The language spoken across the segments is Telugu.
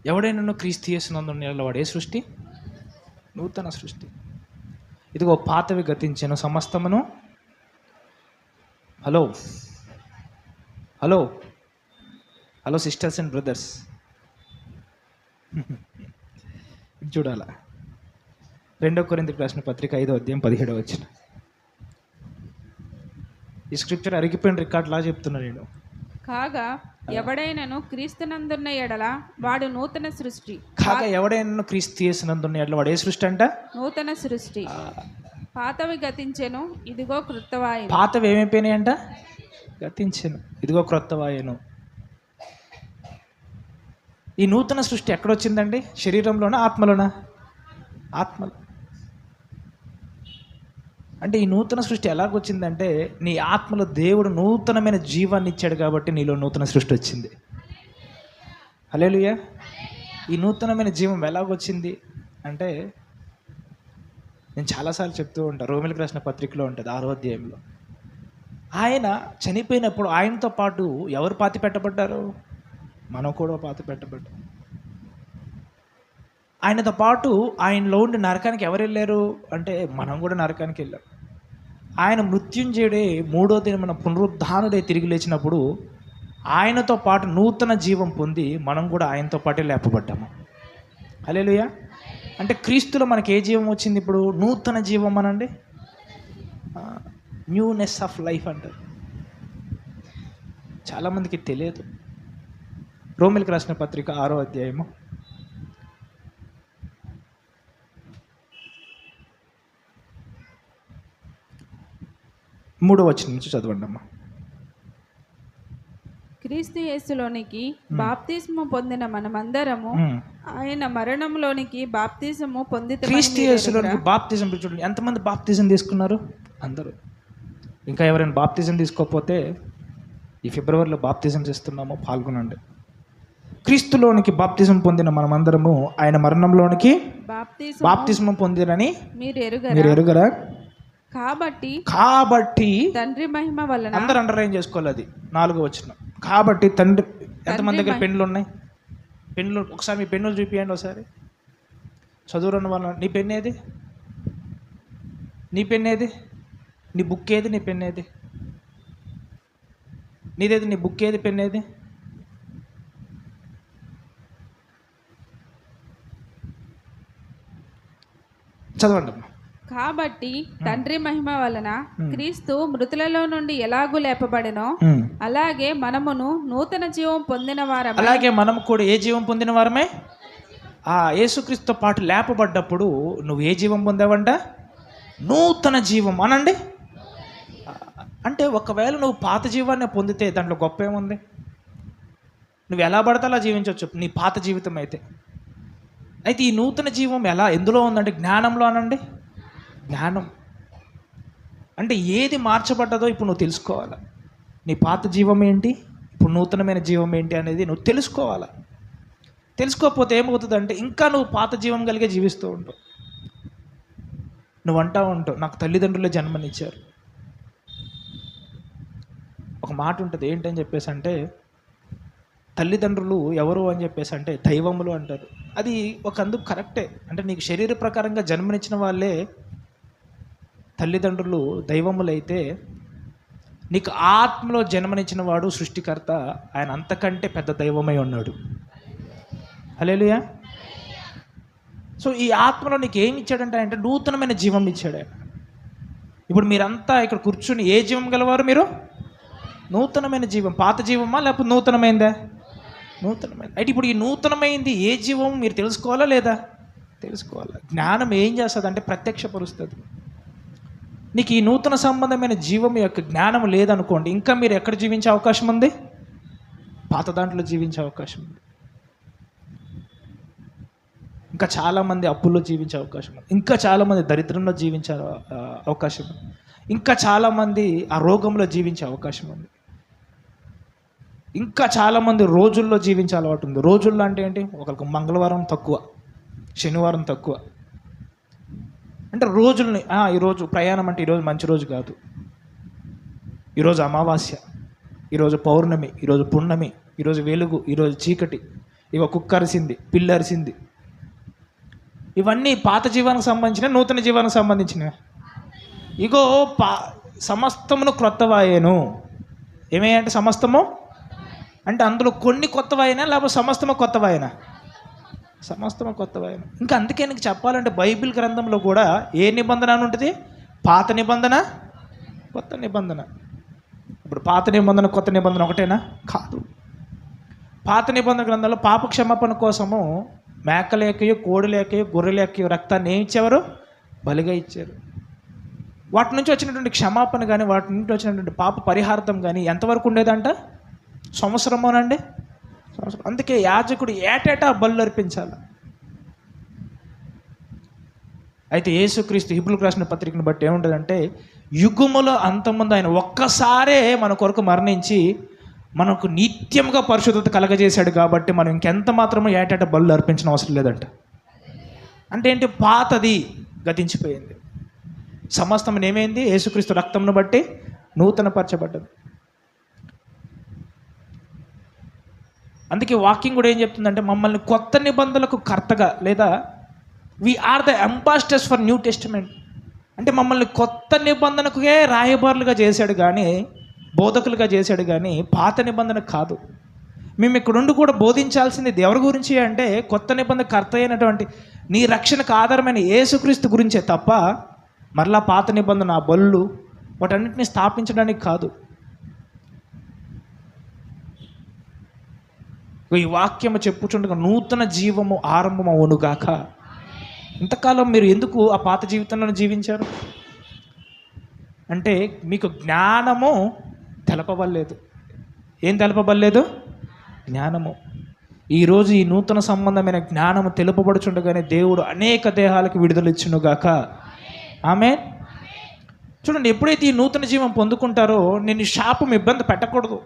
ఎవడైనా క్రీస్తు యేసునందున్న వాడు ఏ సృష్టి? నూతన సృష్టి. ఇదిగో పాతవి గతించెను, సమస్తమును. Hello hello hello sisters and brothers, చూడాల 2 కొరింథీయులకు రాసిన పత్రిక 5వ అధ్యాయం 17వ వచనం. ఈ స్క్రిప్చర్ అరిగిపోయిన రికార్డ్ లా చెప్తున్నా నేను. కాగా ఎవడైనను క్రీస్తునందున్న ఎడల వాడు నూతన సృష్టి. కాగా ఎవడైనా క్రీస్తు యేసునందున్న ఎడల వాడు ఏ సృష్టి అంట? నూతన సృష్టి. పాతవి గతించెను, ఇదిగో క్రొత్తవాయెను. పాతవి ఏమైపోయినాయంట? గతించెను, ఇదిగో క్రొత్తవాయెను. ఈ నూతన సృష్టి ఎక్కడొచ్చిందండి? శరీరంలోనా, ఆత్మలోనా? ఆత్మలో. అంటే ఈ నూతన సృష్టి ఎలాగొచ్చిందంటే, నీ ఆత్మలో దేవుడు నూతనమైన జీవాన్ని ఇచ్చాడు కాబట్టి నీలో నూతన సృష్టి వచ్చింది. హల్లెలూయా. ఈ నూతనమైన జీవం ఎలాగొచ్చింది అంటే, నేను చాలాసార్లు చెప్తూ ఉంటాను, రోమిలకు రాసిన పత్రికలో ఉంటుంది 6వ అధ్యాయంలో. ఆయన చనిపోయినప్పుడు ఆయనతో పాటు ఎవరు పాతి పెట్టబడ్డారు? మనం కూడా పాతి పెట్టబడ్డాం. ఆయనతో పాటు ఆయనలో ఉండి నరకానికి ఎవరు వెళ్ళారు అంటే, మనం కూడా నరకానికి వెళ్ళాం. ఆయన మృత్యుంజయుడే 3వ దినమున పునరుద్ధానుడై తిరిగి లేచినప్పుడు ఆయనతో పాటు నూతన జీవం పొంది మనం కూడా ఆయనతో పాటే లేపబడ్డాము. హల్లెలూయా. అంటే క్రీస్తులో మనకి ఏ జీవం వచ్చింది ఇప్పుడు? నూతన జీవం అనండి, న్యూనెస్ ఆఫ్ లైఫ్ అంటారు. చాలామందికి తెలియదు. రోమిలకు రాసిన పత్రిక 6వ అధ్యాయము 3వ వచనం నుంచి చదవండి అమ్మా. క్రీస్తు యేసులోనికి బాప్తిస్ము పొందిన మనమందరము ఆయన మరణంలోనికి బాప్తిస్ము పొందితిమని. క్రీస్తు యేసులోనికి బాప్తిజం. చూడండి, ఎంతమంది బాప్తిజం తీసుకున్నారు? అందరూ. ఇంకా ఎవరైనా బాప్తిజం తీసుకోకపోతే ఈ ఫిబ్రవరిలో బాప్తిజం చేస్తున్నామో పాల్గొనండి. క్రీస్తులోనికి బాప్తిజం పొందిన మనమందరము ఆయన మరణంలోనికి బాప్తిజం పొందిరని మీరు ఎరుగరా? కాబట్టి తండ్రి మహిమ వలన. అందరూ అండర్లైన్ చేసుకోవాలి అది 4వ వచనం. కాబట్టి తండ్రి. ఎంతమంది దగ్గర పెన్నులు ఉన్నాయి? పెన్నులు ఒకసారి మీ పెన్నులు చూపియండి ఒకసారి. చదువురన్న వాళ్ళ నీ పెన్ ఏది? నీ పెన్ ఏది? నీ బుక్ ఏది? నీ పెన్ ఏది? నీదేది? నీ బుక్ ఏది? పెన్ ఏది? చదవండి అమ్మా. కాబట్టి తండ్రి మహిమ వలన క్రీస్తు మృతులలో నుండి ఎలాగూ లేపబడెనో అలాగే మనమును నూతన జీవం పొందిన వారమే. అలాగే మనం కూడా ఏ జీవం పొందిన వారమే? యేసుక్రీస్తుతో పాటు లేపబడ్డప్పుడు నువ్వు ఏ జీవం పొందావంట? నూతన జీవం అనండి. అంటే ఒకవేళ నువ్వు పాత జీవాన్ని పొందితే దాంట్లో గొప్ప ఏముంది? నువ్వు ఎలా పడితే అలా జీవించవచ్చు నీ పాత జీవితం అయితే. అయితే ఈ నూతన జీవం ఎందులో ఉందంటే జ్ఞానంలో అనండి. జ్ఞానం అంటే ఏది మార్చబడ్డదో ఇప్పుడు నువ్వు తెలుసుకోవాలి. నీ పాత జీవం ఏంటి, ఇప్పుడు నూతనమైన జీవం ఏంటి అనేది నువ్వు తెలుసుకోవాలి. తెలుసుకోకపోతే ఏమవుతుందంటే ఇంకా నువ్వు పాత జీవం కలిగే జీవిస్తూ ఉంటావు. నువ్వు అంటూ ఉంటావు, నాకు తల్లిదండ్రులే జన్మనిచ్చారు. ఒక మాట ఉంటుంది, ఏంటని చెప్పేసి అంటే, తల్లిదండ్రులు ఎవరు అని చెప్పేసి అంటే దైవములు అంటారు. అది ఒక అందుకు కరెక్టే. అంటే నీకు శరీర ప్రకారంగా జన్మనిచ్చిన వాళ్ళే తల్లిదండ్రులు దైవములైతే, నీకు ఆత్మలో జన్మనిచ్చిన వాడు సృష్టికర్త, ఆయన అంతకంటే పెద్ద దైవమై ఉన్నాడు. హల్లెలూయా. సో ఈ ఆత్మలో నీకు ఏమి ఇచ్చాడంటే అంటే నూతనమైన జీవం ఇచ్చాడు ఆయన. ఇప్పుడు మీరంతా ఇక్కడ కూర్చుని ఏ జీవం గలవారు? మీరు నూతనమైన జీవం. పాత జీవమా లేకపోతే నూతనమైందా? నూతనమైంది. అయితే ఇప్పుడు ఈ నూతనమైంది ఏ జీవం మీరు తెలుసుకోవాలా లేదా? తెలుసుకోవాలి. జ్ఞానం ఏం చేస్తుంది అంటే ప్రత్యక్షపరుస్తుంది. నీకు ఈ నూతన సంబంధమైన జీవం యొక్క జ్ఞానం లేదనుకోండి, ఇంకా మీరు ఎక్కడ జీవించే అవకాశం ఉంది? పాత దాంట్లో జీవించే అవకాశం ఉంది. ఇంకా చాలామంది అప్పుల్లో జీవించే అవకాశం ఉంది. ఇంకా చాలామంది దరిద్రంలో జీవించే అవకాశం ఉంది. ఇంకా చాలామంది ఆ రోగంలో జీవించే అవకాశం ఉంది. ఇంకా చాలామంది రోజుల్లో జీవించే అలవాటు ఉంది. రోజుల్లో అంటే ఏంటి? ఒకరికి మంగళవారం తక్కువ, శనివారం తక్కువ. అంటే రోజుల్ని ఈరోజు ప్రయాణం అంటే ఈరోజు మంచి రోజు కాదు, ఈరోజు అమావాస్య, ఈరోజు పౌర్ణమి, ఈరోజు పున్నమి, ఈరోజు వెలుగు, ఈరోజు చీకటి, ఇక కుక్క అరిసింది, పిల్లి అరిసింది. ఇవన్నీ పాత జీవానికి సంబంధించిన, నూతన జీవానికి సంబంధించినవి. ఇగో సమస్తమును క్రొత్తవాయేను. ఏమేంటే సమస్తము అంటే అందులో కొన్ని కొత్తవాయినా లేకపోతే సమస్తము కొత్తవాయినా? సమస్తము కొత్తవాయినా. ఇంకా అందుకే నీకు చెప్పాలంటే బైబిల్ గ్రంథంలో కూడా ఏ నిబంధన అని ఉంటుంది? పాత నిబంధన, కొత్త నిబంధన. ఇప్పుడు పాత నిబంధన కొత్త నిబంధన ఒకటేనా? కాదు. పాత నిబంధన గ్రంథంలో పాప క్షమాపణ కోసము మేకలేకయో, కోడిలేకయో, గొర్రెలేకయో రక్తాన్ని ఏమి ఇచ్చేవారు? బలిగా ఇచ్చారు. వాటి నుంచి వచ్చినటువంటి క్షమాపణ కానీ, వాటి నుంచి వచ్చినటువంటి పాప పరిహార్థం కానీ ఎంతవరకు ఉండేదంట? సంవత్సరమోనండి, సంవత్సరం. అందుకే యాజకుడు ఏటేటా బలులు అర్పించాలి. అయితే యేసుక్రీస్తు హెబ్రీయులకు రాసిన పత్రికను బట్టి ఏముంటుందంటే, యుగములో అంతముందు ఆయన ఒక్కసారే మన కొరకు మరణించి మనకు నిత్యంగా పరిశుద్ధత కలగజేశాడు. కాబట్టి మనం ఇంకెంత మాత్రమో ఏటేటా బలులు అర్పించిన అవసరం లేదంట. అంటే ఏంటి? పాతది గతించిపోయింది, సమస్తం ఏమైంది? యేసుక్రీస్తు రక్తంను బట్టి నూతనపరచబడ్డది. అందుకే వాక్యం కూడా ఏం చెప్తుందంటే, మమ్మల్ని కొత్త నిబంధనలకు కర్తగా, లేదా we are the ambassadors for new testament. అంటే మమ్మల్ని కొత్త నిబంధనకే రాయబారులుగా చేశాడు కానీ, బోధకులుగా చేశాడు కానీ పాత నిబంధన కాదు. మేము ఇక్కడుండి కూడా బోధించాల్సింది ఎవరి గురించి అంటే, కొత్త నిబంధన కర్త అయినటువంటి నీ రక్షణకు ఆధారమైన యేసుక్రీస్తు గురించే తప్ప మరలా పాత నిబంధన ఆ బళ్ళు వాటన్నిటిని స్థాపించడానికి కాదు. ఈ వాక్యము చెప్పుచుండగా నూతన జీవము ఆరంభమవునుగాక. ఇంతకాలం మీరు ఎందుకు ఆ పాత జీవితంలో జీవించారు అంటే, మీకు జ్ఞానము తెలపబడలేదు. ఏం తెలపబడలేదు? జ్ఞానము. ఈరోజు ఈ నూతన సంబంధమైన జ్ఞానము తెలుపబడుచుండగానే దేవుడు అనేక దేహాలకు విడుదల ఇచ్చునుగాక. ఆమేన్. చూడండి, ఎప్పుడైతే ఈ నూతన జీవం పొందుకుంటారో నేను శాపం ఇబ్బంది పెట్టకూడదు.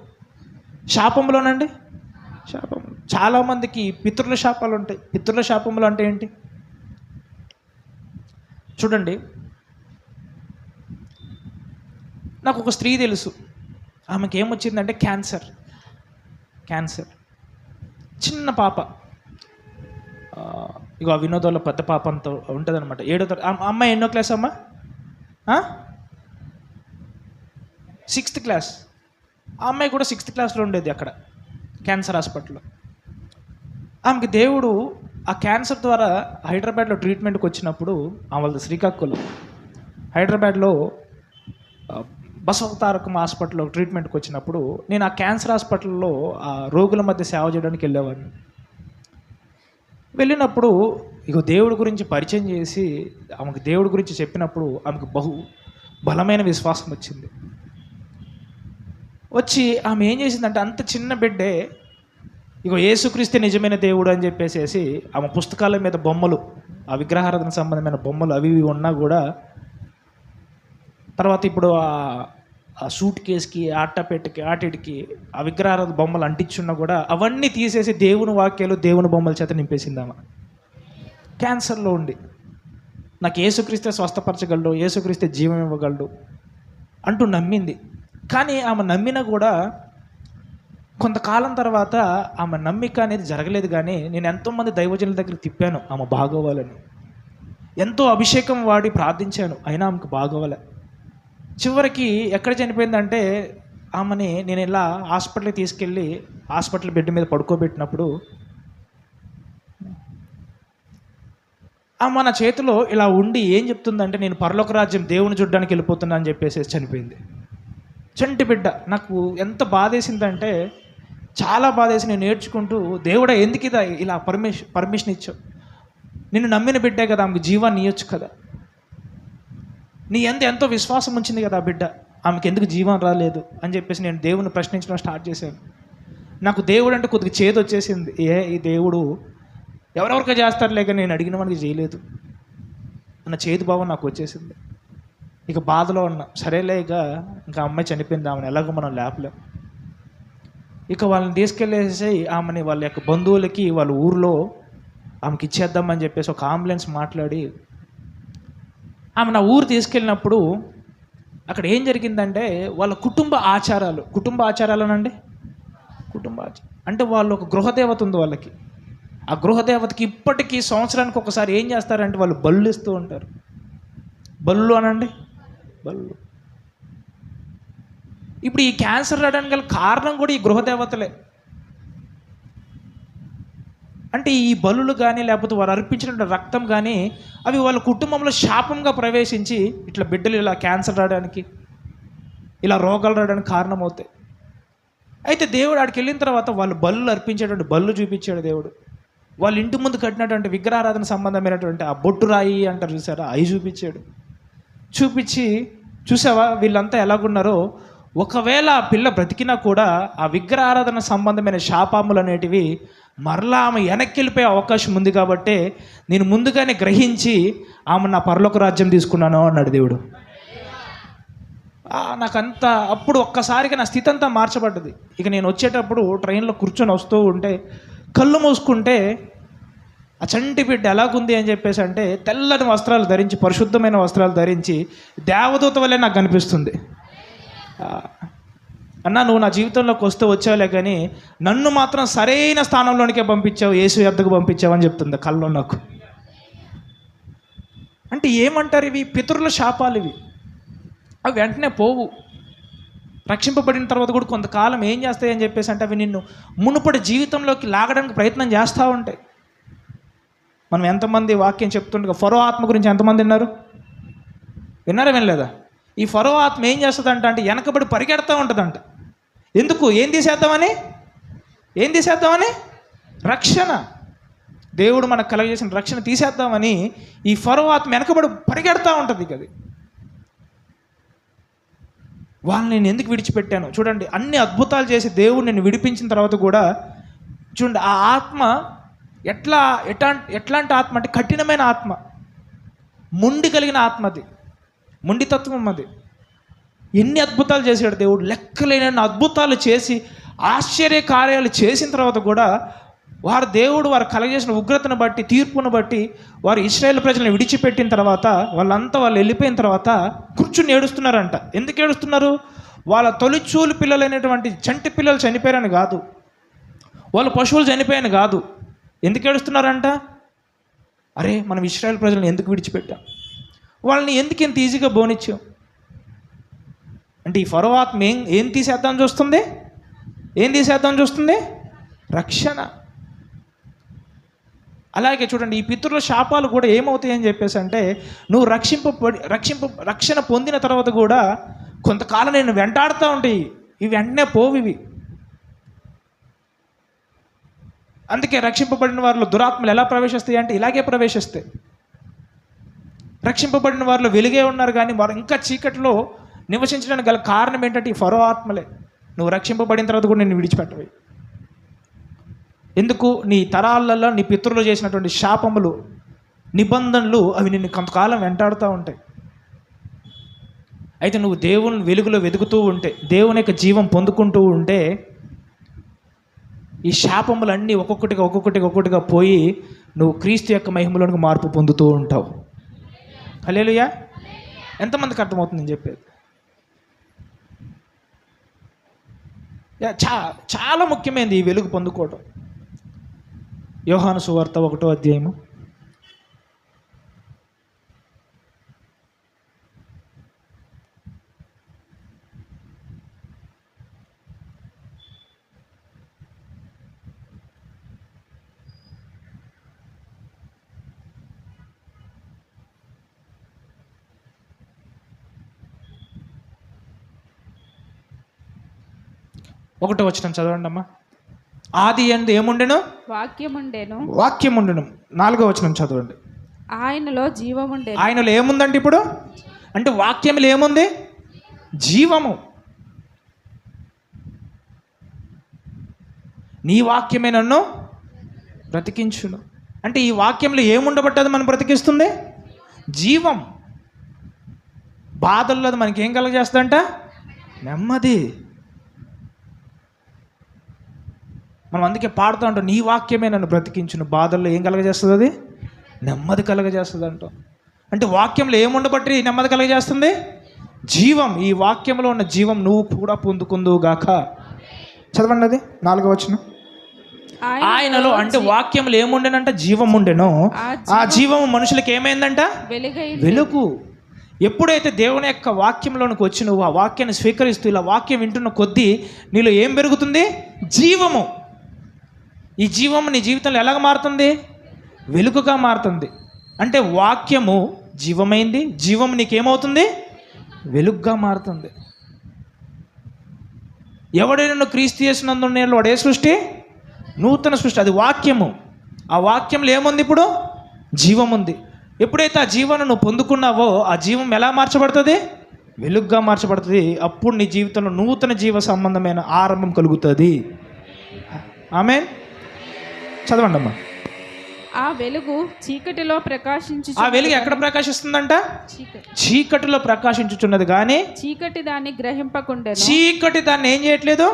శాపంలోనండి, శాపం చాలామందికి పితృల శాపాలు ఉంటాయి. పితృల శాపములు అంటే ఏంటి? చూడండి, నాకు ఒక స్త్రీ తెలుసు. ఆమెకి ఏమొచ్చిందంటే క్యాన్సర్. చిన్న పాప, ఇగో ఆ వినోదంలో పెద్ద పాప అంతా ఉంటుంది అనమాట. 7వ తరగతి అమ్మాయి. ఎన్నో క్లాస్ అమ్మా? 6th class. ఆ అమ్మాయి కూడా 6th క్లాస్లో ఉండేది అక్కడ క్యాన్సర్ హాస్పిటల్లో. ఆమెకి దేవుడు ఆ క్యాన్సర్ ద్వారా హైదరాబాద్లో ట్రీట్మెంట్కి వచ్చినప్పుడు, వాళ్ళది శ్రీకాకుళం, హైదరాబాద్లో బసవతారకం హాస్పిటల్లో ట్రీట్మెంట్కి వచ్చినప్పుడు నేను ఆ క్యాన్సర్ హాస్పిటల్లో ఆ రోగుల మధ్య సేవ చేయడానికి వెళ్ళేవాడిని. వెళ్ళినప్పుడు ఇక దేవుడి గురించి పరిచయం చేసి ఆమెకు దేవుడి గురించి చెప్పినప్పుడు ఆమెకు బలమైన విశ్వాసం వచ్చింది. వచ్చి ఆమె ఏం చేసిందంటే, అంత చిన్న బిడ్డే ఇగో యేసుక్రీస్తే నిజమైన దేవుడు అని చెప్పేసి ఆమె పుస్తకాల మీద బొమ్మలు, ఆ విగ్రహారాధన సంబంధమైన బొమ్మలు అవి ఇవి ఉన్నా కూడా, తర్వాత ఇప్పుడు ఆ సూట్ కేసుకి, అట్టపెట్టకి, ఆటికి ఆ విగ్రహారాధన బొమ్మలు అంటించున్నా కూడా అవన్నీ తీసేసి దేవుని వాక్యాలు, దేవుని బొమ్మల చేత నింపేసింది ఆమె. క్యాన్సర్లో ఉండి నాకు యేసుక్రీస్తే స్వస్థపరచగలడు, యేసుక్రీస్తే జీవం ఇవ్వగలడు అంటూ నమ్మింది. కానీ ఆమె నమ్మినా కూడా కొంతకాలం తర్వాత ఆమె నమ్మిక అనేది జరగలేదు. కానీ నేను ఎంతోమంది దైవజనుల దగ్గర తిప్పాను ఆమె బాగోవాలని, ఎంతో అభిషేకం వాడి ప్రార్థించాను, అయినా ఆమెకు బాగోవాలి. చివరికి ఎక్కడ చనిపోయిందంటే, ఆమెని నేను ఇలా హాస్పిటల్కి తీసుకెళ్ళి హాస్పిటల్ బెడ్ మీద పడుకోబెట్టినప్పుడు ఆమె నా చేతిలో ఇలా ఉండి ఏం చెప్తుందంటే, నేను పరలోక రాజ్యం దేవుని చూడడానికి వెళ్ళిపోతున్నా అని చెప్పేసి చనిపోయింది. చంటి బిడ్డ. నాకు ఎంత బాధేసిందంటే, చాలా బాధేసి నేను నేర్చుకుంటూ, దేవుడా ఎందుకు ఇలా పర్మిషన్ ఇచ్చావు? నిన్ను నమ్మిన బిడ్డే కదా, ఆమెకు జీవాన్ని ఇవ్వచ్చు కదా, నీ ఎంతో విశ్వాసం ఉంచింది కదా ఆ బిడ్డ, ఆమెకి ఎందుకు జీవం రాలేదు అని చెప్పేసి నేను దేవుని ప్రశ్నించడం స్టార్ట్ చేశాను. నాకు దేవుడు అంటే కొద్దిగా చేదు వచ్చేసింది. ఈ దేవుడు ఎవరెవరికో చేస్తారులేక నేను అడిగిన వాడికి చేయలేదు అన్న చేదు భావం నాకు వచ్చేసింది. ఇక బాధలో ఉన్నా. సరేలే, ఇంకా అమ్మాయి చనిపోయింది, ఆమెను ఎలాగో మనం లేపలేం. ఇక వాళ్ళని తీసుకెళ్ళేసి ఆమెని వాళ్ళ యొక్క బంధువులకి వాళ్ళ ఊరిలో ఆమెకి ఇచ్చేద్దామని చెప్పేసి ఒక అంబులెన్స్ మాట్లాడి ఆమె నా ఊరు తీసుకెళ్ళినప్పుడు అక్కడ ఏం జరిగిందంటే, వాళ్ళ కుటుంబ ఆచారాలు అంటే వాళ్ళు ఒక గృహదేవత ఉంది వాళ్ళకి. ఆ గృహదేవతకి ఇప్పటికీ సంవత్సరానికి ఒకసారి ఏం చేస్తారంటే వాళ్ళు బళ్ళు ఇస్తూ ఉంటారు. బళ్ళు అనండి, బళ్ళు. ఇప్పుడు ఈ క్యాన్సర్ రావడానికి గల కారణం కూడా ఈ గృహదేవతలే. అంటే ఈ బలులు కానీ లేకపోతే వారు అర్పించిన రక్తం కానీ అవి వాళ్ళ కుటుంబంలో శాపంగా ప్రవేశించి ఇట్లా బిడ్డలు ఇలా క్యాన్సర్ రావడానికి, ఇలా రోగాలు రావడానికి కారణమవుతాయి. అయితే దేవుడు ఆడికి వెళ్ళిన తర్వాత వాళ్ళు బళ్ళు అర్పించేటువంటి బళ్ళు చూపించాడు దేవుడు. వాళ్ళ ఇంటి ముందు కట్టినటువంటి విగ్రహారాధన సంబంధమైనటువంటి ఆ బొట్టు రాయి అంటారు చూసారా, అవి చూపించాడు. చూపించి చూసావా వీళ్ళంతా ఎలాగున్నారో, ఒకవేళ ఆ పిల్ల బ్రతికినా కూడా ఆ విగ్రహారాధన సంబంధమైన శాపములు అనేటివి మరలా ఆమె వెనక్కి వెళ్ళిపోయే అవకాశం ఉంది. కాబట్టి నేను ముందుగానే గ్రహించి ఆమె నా పరలోక రాజ్యం తీసుకున్నాను అన్నాడు దేవుడు. నాకంతా అప్పుడు ఒక్కసారిగా నా స్థితి అంతా మార్చబడ్డది. ఇక నేను వచ్చేటప్పుడు ట్రైన్లో కూర్చొని వస్తూ ఉంటే కళ్ళు మూసుకుంటే ఆ చంటి బిడ్డ ఎలాగుంది అని చెప్పేసి అంటే తెల్లని వస్త్రాలు ధరించి, పరిశుద్ధమైన వస్త్రాలు ధరించి దేవదూత వల్లే నాకు కనిపిస్తుంది. అన్నా నువ్వు నా జీవితంలోకి వస్తూ వచ్చావులే కానీ నన్ను మాత్రం సరైన స్థానంలోనికే పంపించావు, యేసు యొద్దకు పంపించావు అని చెప్తుంది కల్లో నాకు. అంటే ఏమంటారు ఇవి? పితరుల శాపాలు ఇవి. అవి వెంటనే పోవు. రక్షింపబడిన తర్వాత కూడా కొంతకాలం ఏం చేస్తాయని చెప్పేసి అంటే అవి నిన్ను మునుపటి జీవితంలోకి లాగడానికి ప్రయత్నం చేస్తూ ఉంటాయి. మనం ఎంతమంది వాక్యం చెప్తుండగా ఫరో ఆత్మ గురించి ఎంతమంది విన్నారు? విన్నారా వినలేదా? ఈ ఫరో ఆత్మ ఏం చేస్తుందంట అంటే వెనకబడి పరిగెడతా ఉంటుందంట. ఎందుకు? ఏం తీసేద్దామని రక్షణ. దేవుడు మనకు కలగజేసిన రక్షణ తీసేద్దామని ఈ ఫరో ఆత్మ వెనకబడి పరిగెడతా ఉంటుంది. అది వాళ్ళని నేను ఎందుకు విడిచిపెట్టాను చూడండి. అన్ని అద్భుతాలు చేసి దేవుడు నేను విడిపించిన తర్వాత కూడా చూడండి ఆ ఆత్మ ఎట్లాంటి ఆత్మ అంటే కఠినమైన ఆత్మ, మొండి కలిగిన ఆత్మ, అది మొండితత్వం. అది ఎన్ని అద్భుతాలు చేశాడు దేవుడు, లెక్కలేని అద్భుతాలు చేసి ఆశ్చర్య కార్యాలు చేసిన తర్వాత కూడా దేవుడు వారు కలగజేసిన ఉగ్రతను బట్టి, తీర్పును బట్టి వారు ఇశ్రాయేలు ప్రజలను విడిచిపెట్టిన తర్వాత వాళ్ళు వెళ్ళిపోయిన తర్వాత కూర్చుని ఏడుస్తున్నారంట. ఎందుకు ఏడుస్తున్నారు? వాళ్ళ తొలిచూలు పిల్లలైనటువంటి చంటి పిల్లలు చనిపోయారని కాదు, వాళ్ళ పశువులు చనిపోయాయని కాదు. ఎందుకు ఏడుస్తున్నారంట? అరే మనం ఇశ్రాయేలు ప్రజలను ఎందుకు విడిచిపెట్టాం, వాళ్ళని ఎందుకు ఇంత ఈజీగా బోనిచ్చాం అంటే ఈ ఫరో ఆత్మ ఏం తీసేద్దాం చూస్తుంది? రక్షణ. అలాగే చూడండి ఈ పితరుల శాపాలు కూడా ఏమవుతాయి అని చెప్పేసి అంటే నువ్వు రక్షణ పొందిన తర్వాత కూడా కొంతకాలం నేను వెంటాడుతూ ఉంటాయి. ఇవి వెంటనే పోవు ఇవి. అందుకే రక్షింపబడిన వారిలో దురాత్మలు ఎలా ప్రవేశిస్తాయి అంటే ఇలాగే ప్రవేశిస్తాయి. రక్షింపబడిన వారిలో వెలుగే ఉన్నారు కానీ వారు ఇంకా చీకటిలో నివసించడానికి గల కారణం ఏంటంటే ఈ ఫరో ఆత్మలే. నువ్వు రక్షింపబడిన తర్వాత కూడా నేను విడిచిపెట్టవి. ఎందుకు? నీ తరాలలో నీ పితరులు చేసినటువంటి శాపములు, నిబంధనలు అవి నిన్ను కొంతకాలం వెంటాడుతూ ఉంటాయి. అయితే నువ్వు దేవుని వెలుగులో వెతుకుతూ ఉంటే, దేవుని యొక్క జీవం పొందుకుంటూ ఉంటే ఈ శాపములన్నీ ఒక్కొక్కటిగా పోయి నువ్వు క్రీస్తు యొక్క మహిమలోనికి మార్పు పొందుతూ ఉంటావు. హల్లెలూయా. ఎంతమందికి అర్థమవుతుంది నేను చెప్పేది? చాలా ముఖ్యమైనది ఈ వెలుగు పొందుకోవటం. యోహాను సువార్త 1వ అధ్యాయము 1వ వచనం చదవండి అమ్మా. ఆది యందు ఏముండెను? వాక్యం ఉండెను. 4వ వచనం చదవండి. ఆయనలో జీవముండెను. ఆయనలో ఏముందంటే ఇప్పుడు అంటే వాక్యంలో ఏముంది? జీవము. నీ వాక్యమే నన్ను బ్రతికించును అంటే ఈ వాక్యంలో ఏముండబట్టది మనం బ్రతికిస్తుంది? జీవం. బాధల్లో అది మనకి ఏం కలగజేస్తుందంట? నెమ్మది. మనం అందుకే పాడుతూ ఉంటాం, నీ వాక్యమే నన్ను బ్రతికించును. బాధల్లో ఏం కలగజేస్తుంది? అది నెమ్మది కలగజేస్తుంది అంటాం. అంటే వాక్యంలో ఏముండబట్టి నెమ్మది కలగజేస్తుంది? జీవం. ఈ వాక్యంలో ఉన్న జీవం నువ్వు కూడా పొందుకుందువు గాక. చదవండి అది 4వ వచనం. ఆయనలో అంటే వాక్యములు ఏముండెనంట? జీవం ఉండెను. ఆ జీవము మనుషులకు ఏమైందంట? వెలుగు. ఎప్పుడైతే దేవుని యొక్క వాక్యంలోనికి వచ్చి నువ్వు ఆ వాక్యాన్ని స్వీకరిస్తూ ఇలా వాక్యం వింటున్న కొద్దీ నీలో ఏం పెరుగుతుంది? జీవము. ఈ జీవము నీ జీవితంలో ఎలాగ మారుతుంది? వెలుగుగా మారుతుంది. అంటే వాక్యము జీవమైంది, జీవము నీకేమవుతుంది? వెలుగుగా మారుతుంది. ఎవడైనా క్రీస్తు యేసునందున్న వాడు ఏ సృష్టి? నూతన సృష్టి. అది వాక్యము. ఆ వాక్యంలో ఏముంది? ఇప్పుడు జీవం ఉంది. ఎప్పుడైతే ఆ జీవాన్ని నువ్వు పొందుకున్నావో ఆ జీవం ఎలా మార్చబడుతుంది? వెలుగుగా మార్చబడుతుంది. అప్పుడు నీ జీవితంలో నూతన జీవ సంబంధమైన ఆరంభం కలుగుతుంది. ఆమేన్. చదవండి అమ్మా. ఆ వెలుగు చీకటిలో ప్రకాశించు. ఆ వెలుగు ఎక్కడ ప్రకాశిస్తుందంట? చీకటిలో ప్రకాశించుచున్నది కానీ చీకటి దాన్ని గ్రహింపకుండా. చీకటి దాన్ని ఏం చేయట్లేదు?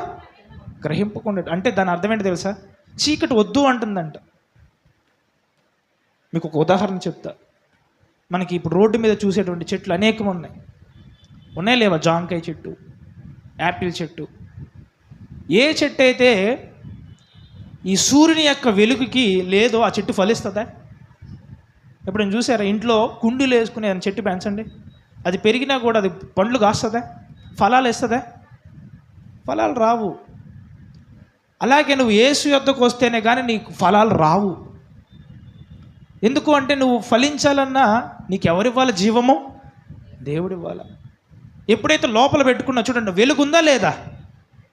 గ్రహింపకుండా. అంటే దాని అర్థం ఏంటి తెలుసా? చీకటి వద్దు అంటుందంట. మీకు ఒక ఉదాహరణ చెప్తా. మనకి ఇప్పుడు రోడ్డు మీద చూసేటువంటి చెట్లు అనేకం ఉన్నాయి లేవా? జాంకాయ చెట్టు, యాపిల్ చెట్టు. ఏ చెట్టు అయితే ఈ సూర్యుని యొక్క వెలుగుకి లేదో ఆ చెట్టు ఫలిస్తుందా? ఎప్పుడైనా చూసారా? ఇంట్లో కుండీలు వేసుకుని చెట్టు పెంచండి, అది పెరిగినా కూడా అది పండ్లు కాస్తుందా? ఫలాలు ఇస్తుందా? ఫలాలు రావు. అలాగే నువ్వు యేసు యొద్దకు వస్తేనే కానీ నీకు ఫలాలు రావు. ఎందుకు అంటే నువ్వు ఫలించాలన్నా నీకు ఎవరివ్వాలి? జీవము దేవుడు ఇవ్వాలి. ఎప్పుడైతే లోపల పెట్టుకున్నా చూడండి, వెలుగు ఉందా లేదా?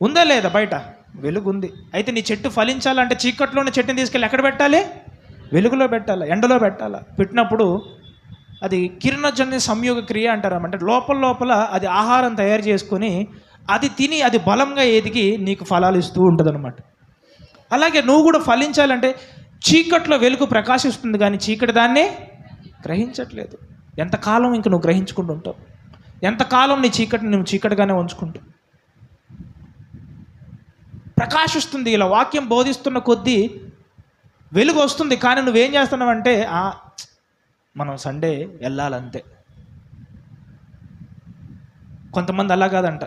ఉందా లేదా? బయట వెలుగు ఉంది. అయితే నీ చెట్టు ఫలించాలంటే చీకట్లోనే చెట్టుని తీసుకెళ్ళి ఎక్కడ పెట్టాలి? వెలుగులో పెట్టాలి, ఎండలో పెట్టాలి. పెట్టినప్పుడు అది కిరణజన్య సంయోగ క్రియ అంటారు. అంటే లోపల అది ఆహారం తయారు చేసుకొని అది తిని అది బలంగా ఎదిగి నీకు ఫలాలు ఇస్తూ ఉంటుంది అనమాట. అలాగే నువ్వు కూడా ఫలించాలంటే చీకట్లో వెలుగు ప్రకాశిస్తుంది కానీ చీకటి దాన్ని గ్రహించట్లేదు. ఎంతకాలం ఇంక నువ్వు గ్రహించుకుంటూ ఉంటావు? ఎంతకాలం నీ చీకటిని నువ్వు చీకటిగానే ఉంచుకుంటావు? ప్రకాశిస్తుంది. ఇలా వాక్యం బోధిస్తున్న కొద్దీ వెలుగు వస్తుంది. కానీ నువ్వేం చేస్తున్నావంటే మనం సండే వెళ్ళాలంతే. కొంతమంది అలా కాదంట,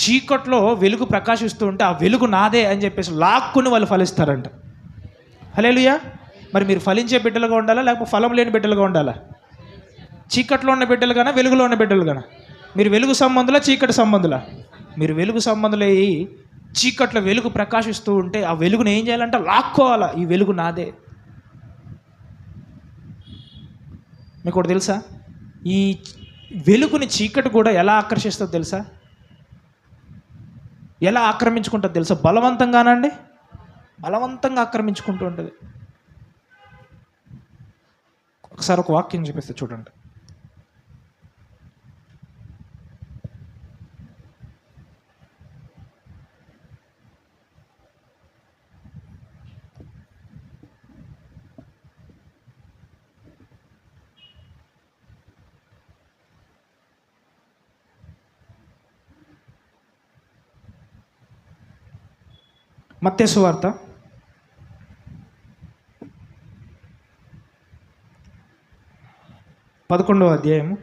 చీకట్లో వెలుగు ప్రకాశిస్తూ ఉంటే ఆ వెలుగు నాదే అని చెప్పేసి లాక్కుని వాళ్ళు ఫలిస్తారంట. హల్లెలూయా. మరి మీరు ఫలించే బిడ్డలుగా ఉండాలా లేకపోతే ఫలం లేని బిడ్డలుగా ఉండాలా? చీకట్లో ఉన్న బిడ్డలుగానా వెలుగులో ఉన్న బిడ్డలుగానా? మీరు వెలుగు సంబంధులా చీకటి సంబంధులా? మీరు వెలుగు సంబంధులై చీకట్లో వెలుగు ప్రకాశిస్తూ ఉంటే ఆ వెలుగుని ఏం చేయాలంటే లాక్కోవాలా. ఈ వెలుగు నాదే. మీకు ఒకటి తెలుసా? ఈ వెలుగుని చీకటి కూడా ఎలా ఆకర్షిస్తుందో తెలుసా? ఎలా ఆక్రమించుకుంటుంది తెలుసా? బలవంతంగానండి, బలవంతంగా ఆక్రమించుకుంటూ ఉంటుంది. ఒకసారి ఒక వాక్యం చూపిస్తే చూడండి. మత్తయి సువార్త 11వ అధ్యాయము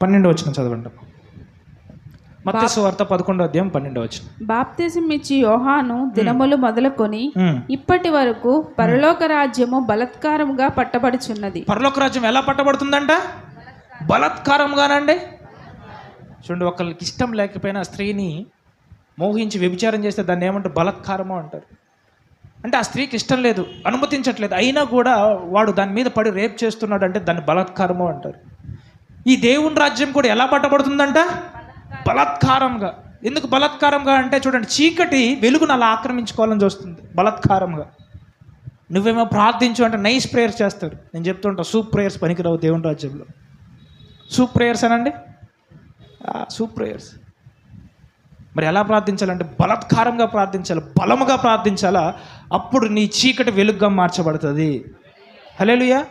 12వ వచనం చదవండి. మత్తయి సువార్త 11వ అధ్యాయం 12వ వచనం. బాప్తిసం ఇచ్చి యోహాను దినములు మొదలుకొని ఇప్పటి వరకు పరలోక రాజ్యము బలత్కారముగా పట్టబడుచున్నది. పరలోక రాజ్యం ఎలా పట్టబడుతుందంట? బలత్కారంగానండి. చూడండి, ఒకళ్ళకి ఇష్టం లేకపోయినా స్త్రీని మోహించి వ్యభిచారం చేస్తే దాన్ని ఏమంటారు? బలత్కారము అంటారు. అంటే ఆ స్త్రీకి ఇష్టం లేదు, అనుమతించట్లేదు, అయినా కూడా వాడు దాని మీద పడి రేప్ చేస్తున్నాడు అంటే దాన్ని బలత్కారము అంటారు. ఈ దేవుని రాజ్యం కూడా ఎలా పట్టబడుతుందంట? బలత్కారంగా. ఎందుకు బలత్కారంగా అంటే చూడండి, చీకటి వెలుగును అలా ఆక్రమించుకోవాలని చూస్తుంది బలత్కారంగా. నువ్వేమో ప్రార్థించు అంటే నైస్ ప్రేయర్స్ చేస్తాడు. నేను చెప్తుంటా, సూప్ ప్రేయర్స్ పనికిరావు దేవుని రాజ్యంలో. సూప్ ప్రేయర్స్ అనండి, సూప్ ప్రేయర్స్. మరి ఎలా ప్రార్థించాలంటే బలత్కారంగా ప్రార్థించాలి, బలముగా ప్రార్థించాలా. అప్పుడు నీ చీకటి వెలుగుగా మార్చబడుతుంది. హల్లెలూయా.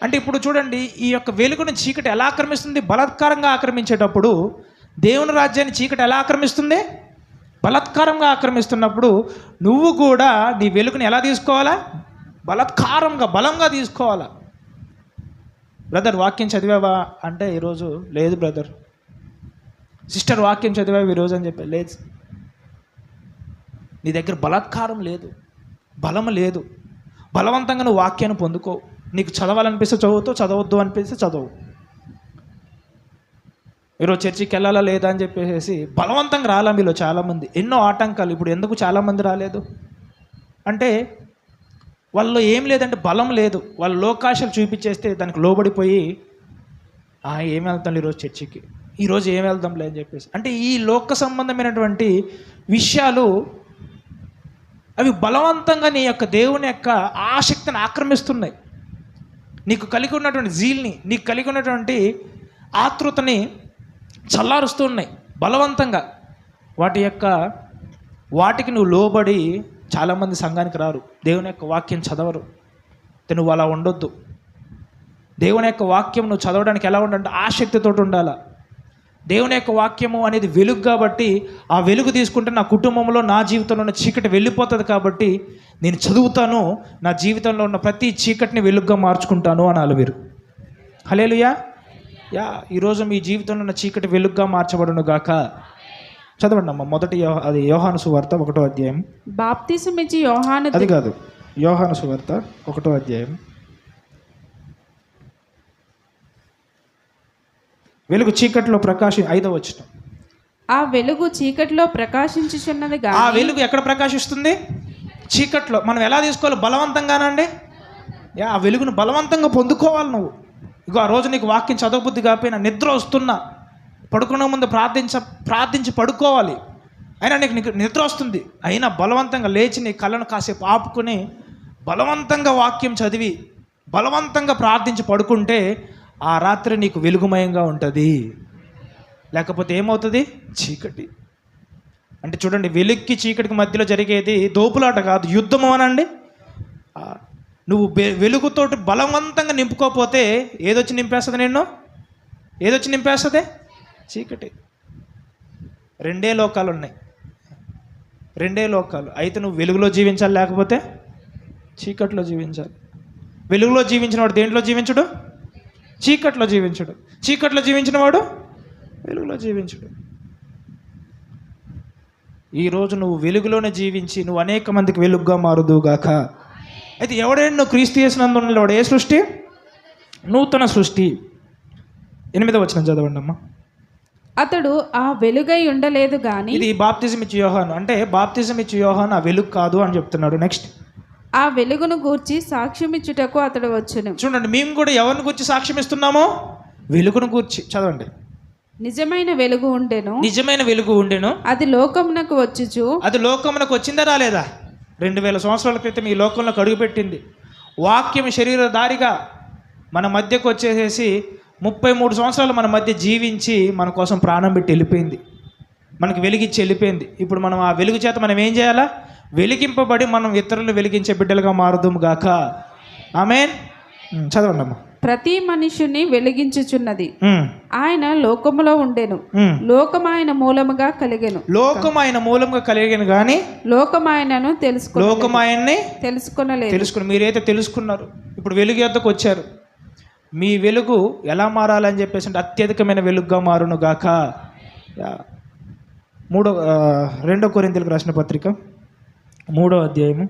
అంటే ఇప్పుడు చూడండి, ఈ యొక్క వెలుగుని చీకటి ఎలా ఆక్రమిస్తుంది? బలత్కారంగా ఆక్రమించేటప్పుడు దేవుని రాజ్యాన్ని చీకటి ఎలా ఆక్రమిస్తుంది? బలత్కారంగా ఆక్రమిస్తున్నప్పుడు నువ్వు కూడా నీ వెలుగుని ఎలా తీసుకోవాలా? బలంగా తీసుకోవాలా. బ్రదర్ వాక్యం చదివావా అంటే ఈరోజు లేదు బ్రదర్. సిస్టర్ వాక్యం చదివావు ఈరోజు అని చెప్పి లేదు. నీ దగ్గర బలాత్కారం లేదు, బలం లేదు. బలవంతంగా నువ్వు వాక్యాన్ని పొందుకో. నీకు చదవాలనిపిస్తే చదువుతావు, చదవద్దు అనిపిస్తే చదవు. ఈరోజు చర్చికి వెళ్ళాలా లేదా అని చెప్పేసి బలవంతంగా రాలా మీలో చాలామంది. ఎన్నో ఆటంకాలు. ఇప్పుడు ఎందుకు చాలామంది రాలేదు అంటే వాళ్ళు ఏం లేదంటే బలం లేదు. వాళ్ళు లోకాశలు చూపించేస్తే దానికి లోబడిపోయి ఏం వెళ్తాం ఈరోజు చర్చికి, ఈరోజు ఏం వెళ్దాంలే అని చెప్పేసి. అంటే ఈ లోక సంబంధమైనటువంటి విషయాలు అవి బలవంతంగా నీ యొక్క దేవుని యొక్క ఆసక్తిని ఆక్రమిస్తున్నాయి. నీకు కలిగి ఉన్నటువంటి జీల్ని, నీకు కలిగి ఉన్నటువంటి ఆతృతని చల్లారుస్తూ ఉన్నాయి బలవంతంగా. వాటికి నువ్వు లోబడి చాలామంది సంఘానికి రారు, దేవుని యొక్క వాక్యం చదవరు. నువ్వు అలా ఉండొద్దు. దేవుని యొక్క వాక్యం నువ్వు చదవడానికి ఎలా ఉండాలంటే ఆసక్తితో ఉండాలా. దేవుని యొక్క వాక్యము అనేది వెలుగు కాబట్టి ఆ వెలుగు తీసుకుంటే నా కుటుంబంలో, నా జీవితంలో ఉన్న చీకటి వెళ్ళిపోతుంది కాబట్టి నేను చదువుతాను, నా జీవితంలో ఉన్న ప్రతి చీకటిని వెలుగుగా మార్చుకుంటాను అనాలి మీరు. హల్లెలూయా. ఈరోజు మీ జీవితంలో ఉన్న చీకటి వెలుగుగా మార్చబడును గాక. చదవండి అమ్మ. అది యోహాను సువార్త 1వ అధ్యాయం. బాప్తిసం ఇచ్చి యోహాను, అది కాదు, యోహాను సువార్త 1వ అధ్యాయం. వెలుగు చీకటిలో 5వ వచనం. ఆ వెలుగు చీకటిలో ప్రకాశించుచున్నది. ఆ వెలుగు ఎక్కడ ప్రకాశిస్తుంది? చీకట్లో. మనం ఎలా తీసుకోవాలి? బలవంతంగానండి. ఆ వెలుగును బలవంతంగా పొందుకోవాలి నువ్వు. ఇగో ఆ రోజు నీకు వాక్యం చదవబుద్ధి కాకపోయినా, నిద్ర వస్తున్నా, పడుకునే ముందు ప్రార్థించి పడుకోవాలి. అయినా నీకు నిద్ర వస్తుంది, అయినా బలవంతంగా లేచి నీ కళ్ళను కాసేపు ఆపుకొని బలవంతంగా వాక్యం చదివి బలవంతంగా ప్రార్థించి పడుకుంటే ఆ రాత్రి నీకు వెలుగుమయంగా ఉంటుంది. లేకపోతే ఏమవుతుంది? చీకటి. అంటే చూడండి, వెలుగుకి చీకటికి మధ్యలో జరిగేది దోపులాట కాదు, యుద్ధము అనండి. నువ్వు వెలుగుతోటి బలవంతంగా నింపుకోకపోతే ఏదొచ్చి నింపేస్తుంది నిన్ను? ఏదొచ్చి నింపేస్తుంది? చీకటి. 2 లోకాలు ఉన్నాయి, 2 లోకాలు. అయితే నువ్వు వెలుగులో జీవించాలి, లేకపోతే చీకట్లో జీవించాలి. వెలుగులో జీవించిన వాడు దేంట్లో జీవించడు? చీకట్లో జీవించడు. చీకట్లో జీవించిన వాడు వెలుగులో జీవించడు. ఈరోజు నువ్వు వెలుగులోనే జీవించి నువ్వు అనేక మందికి వెలుగుగా మారుదుగాక. అయితే ఎవడైనా నువ్వు క్రీస్తు యేసునందు ఉన్నవాడు ఏ సృష్టి? నూతన సృష్టి. 8వ వచనం చదవండి అమ్మా. అతడు ఆ వెలుగై ఉండలేదు గాని. ఇది బాప్తిజం ఇచ్చి యోహాను. అంటే బాప్తిజం ఇచ్చి యోహాను ఆ వెలుగు కాదు అని చెప్తున్నాడు. నెక్స్ట్, ఆ వెలుగును గూర్చి సాక్ష్యం ఇచ్చుటకు అతడు వచ్చును. చూడండి, మేము కూడా ఎవరిని గూర్చి సాక్ష్యం ఇస్తున్నామో? వెలుగును గూర్చి. చదవండి. నిజమైన వెలుగు ఉండెను. నిజమైన వెలుగు ఉండెను. అది లోకమునకు వచ్చుచు. అది లోకమునకు వచ్చిందా రాలేదా? 2000 సంవత్సరాల క్రితం ఈ లోకంలోకి అడుగుపెట్టింది. వాక్యం శరీరధారిగా మన మధ్యకు వచ్చేసేసి 33 సంవత్సరాలు మన మధ్య జీవించి మన కోసం ప్రాణం పెట్టి వెళ్ళిపోయింది. మనకి వెలిగించి వెళ్ళిపోయింది. ఇప్పుడు మనం ఆ వెలుగు చేత మనం ఏం చేయాలా? వెలిగింపబడి మనం ఇతరులను వెలిగించే బిడ్డలుగా మారుదుము గాక. ఆమేన్. చదవండి అమ్మా. ప్రతి మనుషుని వెలిగించుచున్నది. ఆయన లోకములో ఉండెను, లోకం ఆయన మూలముగా కలిగెను. లోకం ఆయన మూలంగా కలిగెను కానీ లోకం ఆయనను తెలుసుకుని మీరైతే తెలుసుకున్నారు. ఇప్పుడు వెలుగు యొద్దకు వచ్చారు. మీ వెలుగు ఎలా మారాలని చెప్పేసి అంటే అత్యధికమైన వెలుగుగా మారును గాక. 2 కొరింథీయులకు రాసిన పత్రిక 3వ అధ్యాయము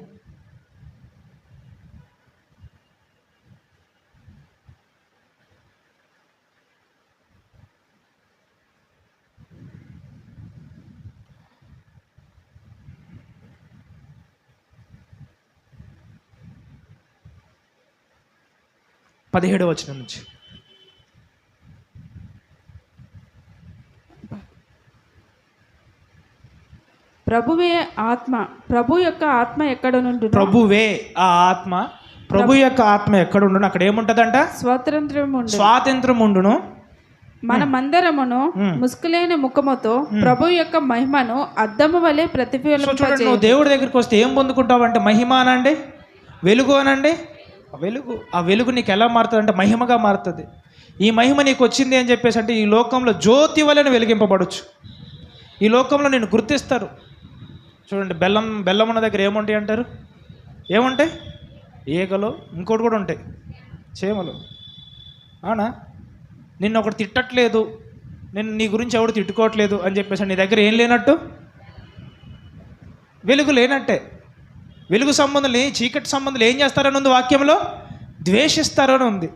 17వ వచనం నుంచి. ప్రభువే ఆత్మ, ప్రభు యొక్క ఆత్మ ఎక్కడ నుండి? ప్రభువే ఆ ఆత్మ, ప్రభు యొక్క ఆత్మ ఎక్కడ ఉండును? అక్కడ ఏముంటదంట? స్వాతంత్రం ఉండును. మనమందరమును ముసుకులేని ముఖముతో ప్రభు యొక్క మహిమను అద్దము వలె ప్రతిఫలింపచేయును. నువ్వు దేవుడి దగ్గరికి వస్తే ఏం పొందుకుంటావు అంటే మహిమ అనండి, వెలుగు అనండి. ఆ వెలుగు నీకు ఎలా మారుతుంది అంటే మహిమగా మారుతుంది. ఈ మహిమ నీకు వచ్చింది అని చెప్పేసి అంటే ఈ లోకంలో జ్యోతి వలన వెలిగింపబడవచ్చు. ఈ లోకంలో నేను గుర్తిస్తారు. చూడండి, బెల్లం ఉన్న దగ్గర ఏముంటాయి అంటారు? ఏముంటాయి? ఈగలు, ఇంకోటి కూడా ఉంటాయి, చీమలు. అవునా? నిన్ను ఒకటి తిట్టట్లేదు, నేను నీ గురించి ఎవడు తిట్టుకోవట్లేదు అని చెప్పేసి నీ దగ్గర ఏం లేనట్టు? వెలుగు లేనట్టే. వెలుగు సంబంధులు చీకటి సంబంధులు ఏం చేస్తారని ఉంది వాక్యంలో? ద్వేషిస్తారని ఉంది.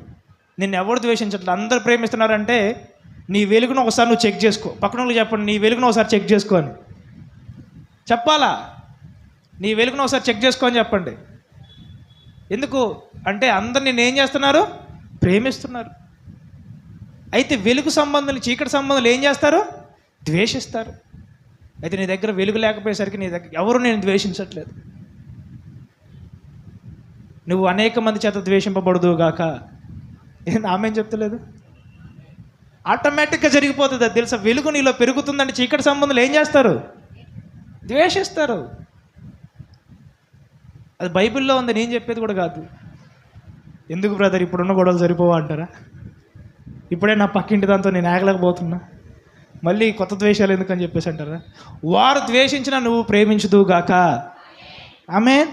నిన్ను ఎవరు ద్వేషించట్లేదు, అందరు ప్రేమిస్తున్నారంటే నీ వెలుగును ఒకసారి నువ్వు చెక్ చేసుకో. పక్కన వాళ్ళకి చెప్పండి, నీ వెలుగును ఒకసారి చెక్ చేసుకో అని చెప్పాలా. నీ వెలుగును ఒకసారి చెక్ చేసుకో అని చెప్పండి. ఎందుకు అంటే అందరు నిన్ను ఏం చేస్తున్నారు? ప్రేమిస్తున్నారు. అయితే వెలుగు సంబంధాలు చీకటి సంబంధాలు ఏం చేస్తారు? ద్వేషిస్తారు. అయితే నీ దగ్గర వెలుగు లేకపోయేసరికి నీ దగ్గర ఎవరు నేను ద్వేషించట్లేదు. నువ్వు అనేక మంది చేత ద్వేషింపబడదు గాక. ఆమె ఏం చెప్తలేదు? ఆటోమేటిక్గా జరిగిపోతుంది అది తెలుసా. వెలుగు నీలో పెరుగుతుందంటే చీకటి సంబంధాలు ఏం చేస్తారు? ద్వేషిస్తారు. అది బైబిల్లో ఉంది, నేను చెప్పేది కూడా కాదు. ఎందుకు బ్రదర్ ఇప్పుడున్న గొడవలు సరిపోవా అంటారా? ఇప్పుడే నా పక్కింటి దాంతో నేను ఆగలేకపోతున్నా, మళ్ళీ కొత్త ద్వేషాలు ఎందుకని చెప్పేసి అంటారా? వారు ద్వేషించినా నువ్వు ప్రేమించుదు గాక. ఆమేన్.